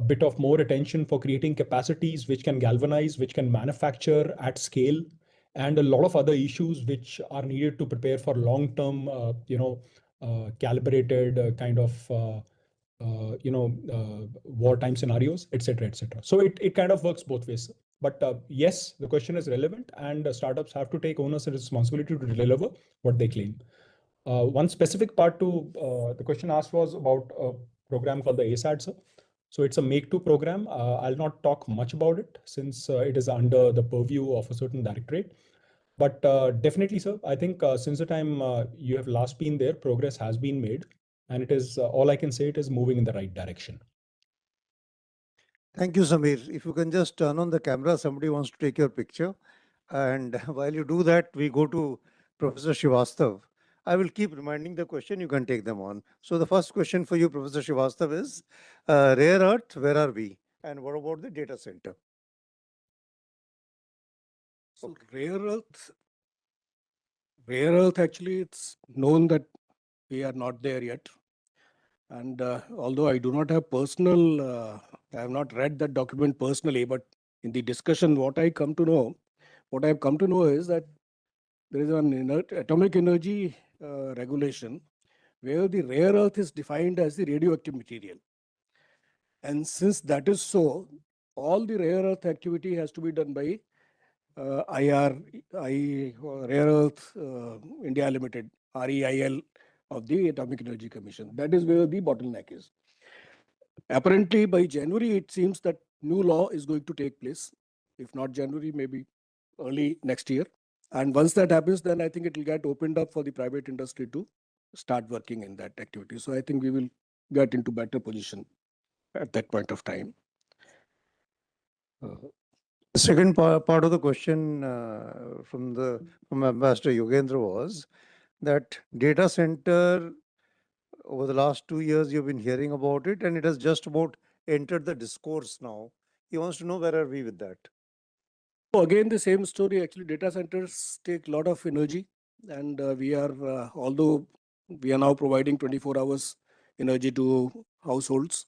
bit of more attention for creating capacities which can galvanize, which can manufacture at scale, and a lot of other issues which are needed to prepare for long-term, calibrated kind of wartime scenarios, etc., etc. So it kind of works both ways. But yes, the question is relevant, and startups have to take onus and responsibility to deliver what they claim. One specific part to the question asked was about a program called the ASAT, sir. So it's a Make-to program. I'll not talk much about it since it is under the purview of a certain directorate. But definitely, sir, I think since the time you have last been there, progress has been made. And it is all I can say, it is moving in the right direction. Thank you, Samir. If you can just turn on the camera, somebody wants to take your picture. And while you do that, we go to Professor Srivastava. I will keep reminding the question, you can take them on. So the first question for you, Professor Srivastava, is rare earth, where are we? And what about the data center? So rare earth, actually, it's known that we are not there yet. And although I do not have I have not read that document personally, but in the discussion, what I have come to know is that there is an atomic energy regulation where the rare earth is defined as the radioactive material. And since that is so, all the rare earth activity has to be done by Rare Earth India Limited, REIL of the Atomic Energy Commission. That is where the bottleneck is. Apparently, by January, it seems that new law is going to take place. If not January, maybe early next year. And once that happens, then I think it will get opened up for the private industry to start working in that activity. So I think we will get into better position at that point of time. The second part of the question from Ambassador Yogendra was that data center, over the last 2 years, you've been hearing about it, and it has just about entered the discourse now. He wants to know where are we with that. So again, the same story. Actually, data centers take a lot of energy, and we are, although we are now providing 24 hours energy to households,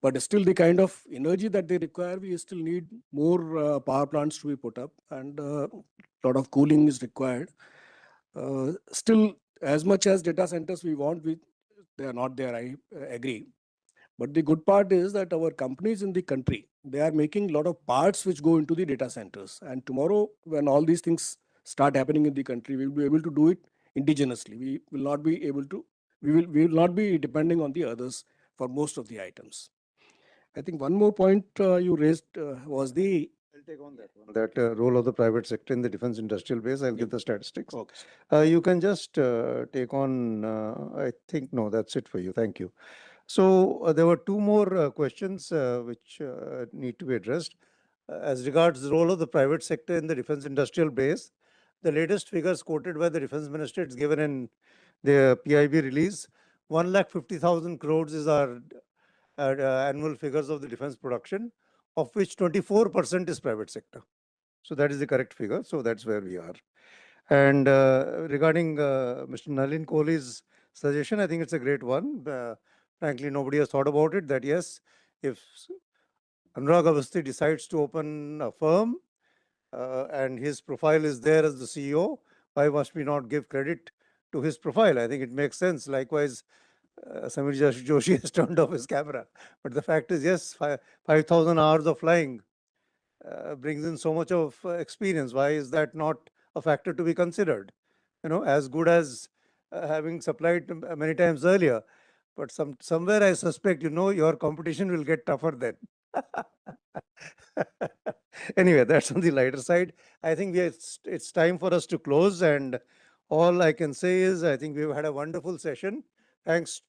but still the kind of energy that they require, we still need more power plants to be put up, and a lot of cooling is required. Still, as much as data centers we want, they are not there, I agree. But the good part is that our companies in the country, they are making a lot of parts which go into the data centers. And tomorrow, when all these things start happening in the country, we will be able to do it indigenously. We will not be able to, we will not be depending on the others for most of the items. I think one more point you raised was the... I'll take on that one. That role of the private sector in the defense industrial base. I'll get the statistics. Okay. You can just take on, I think, no, that's it for you. Thank you. So there were two more questions which need to be addressed. As regards the role of the private sector in the defense industrial base, the latest figures quoted by the defense minister, it's given in the PIB release, 1,50,000 crores is our annual figures of the defense production, of which 24% is private sector. So that is the correct figure. So that's where we are. And regarding Mr. Nalin Kohli's suggestion, I think it's a great one. Frankly, nobody has thought about it, that yes, if Anurag Awasthi decides to open a firm and his profile is there as the CEO, why must we not give credit to his profile? I think it makes sense. Likewise, Samir Joshi has turned off his camera. But the fact is, yes, 5,000 hours of flying brings in so much of experience. Why is that not a factor to be considered? You know, as good as having supplied many times earlier. But somewhere I suspect, you know, your competition will get tougher then. Anyway, that's on the lighter side. I think it's time for us to close. And all I can say is, I think we've had a wonderful session. Thanks.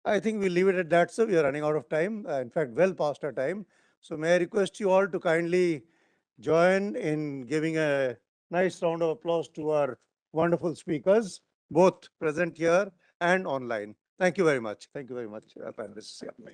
I think we'll leave it at that, sir. We are running out of time. In fact, well past our time. So may I request you all to kindly join in giving a nice round of applause to our wonderful speakers, both present here and online. Thank you very much. Thank you very much, panelists. Yeah.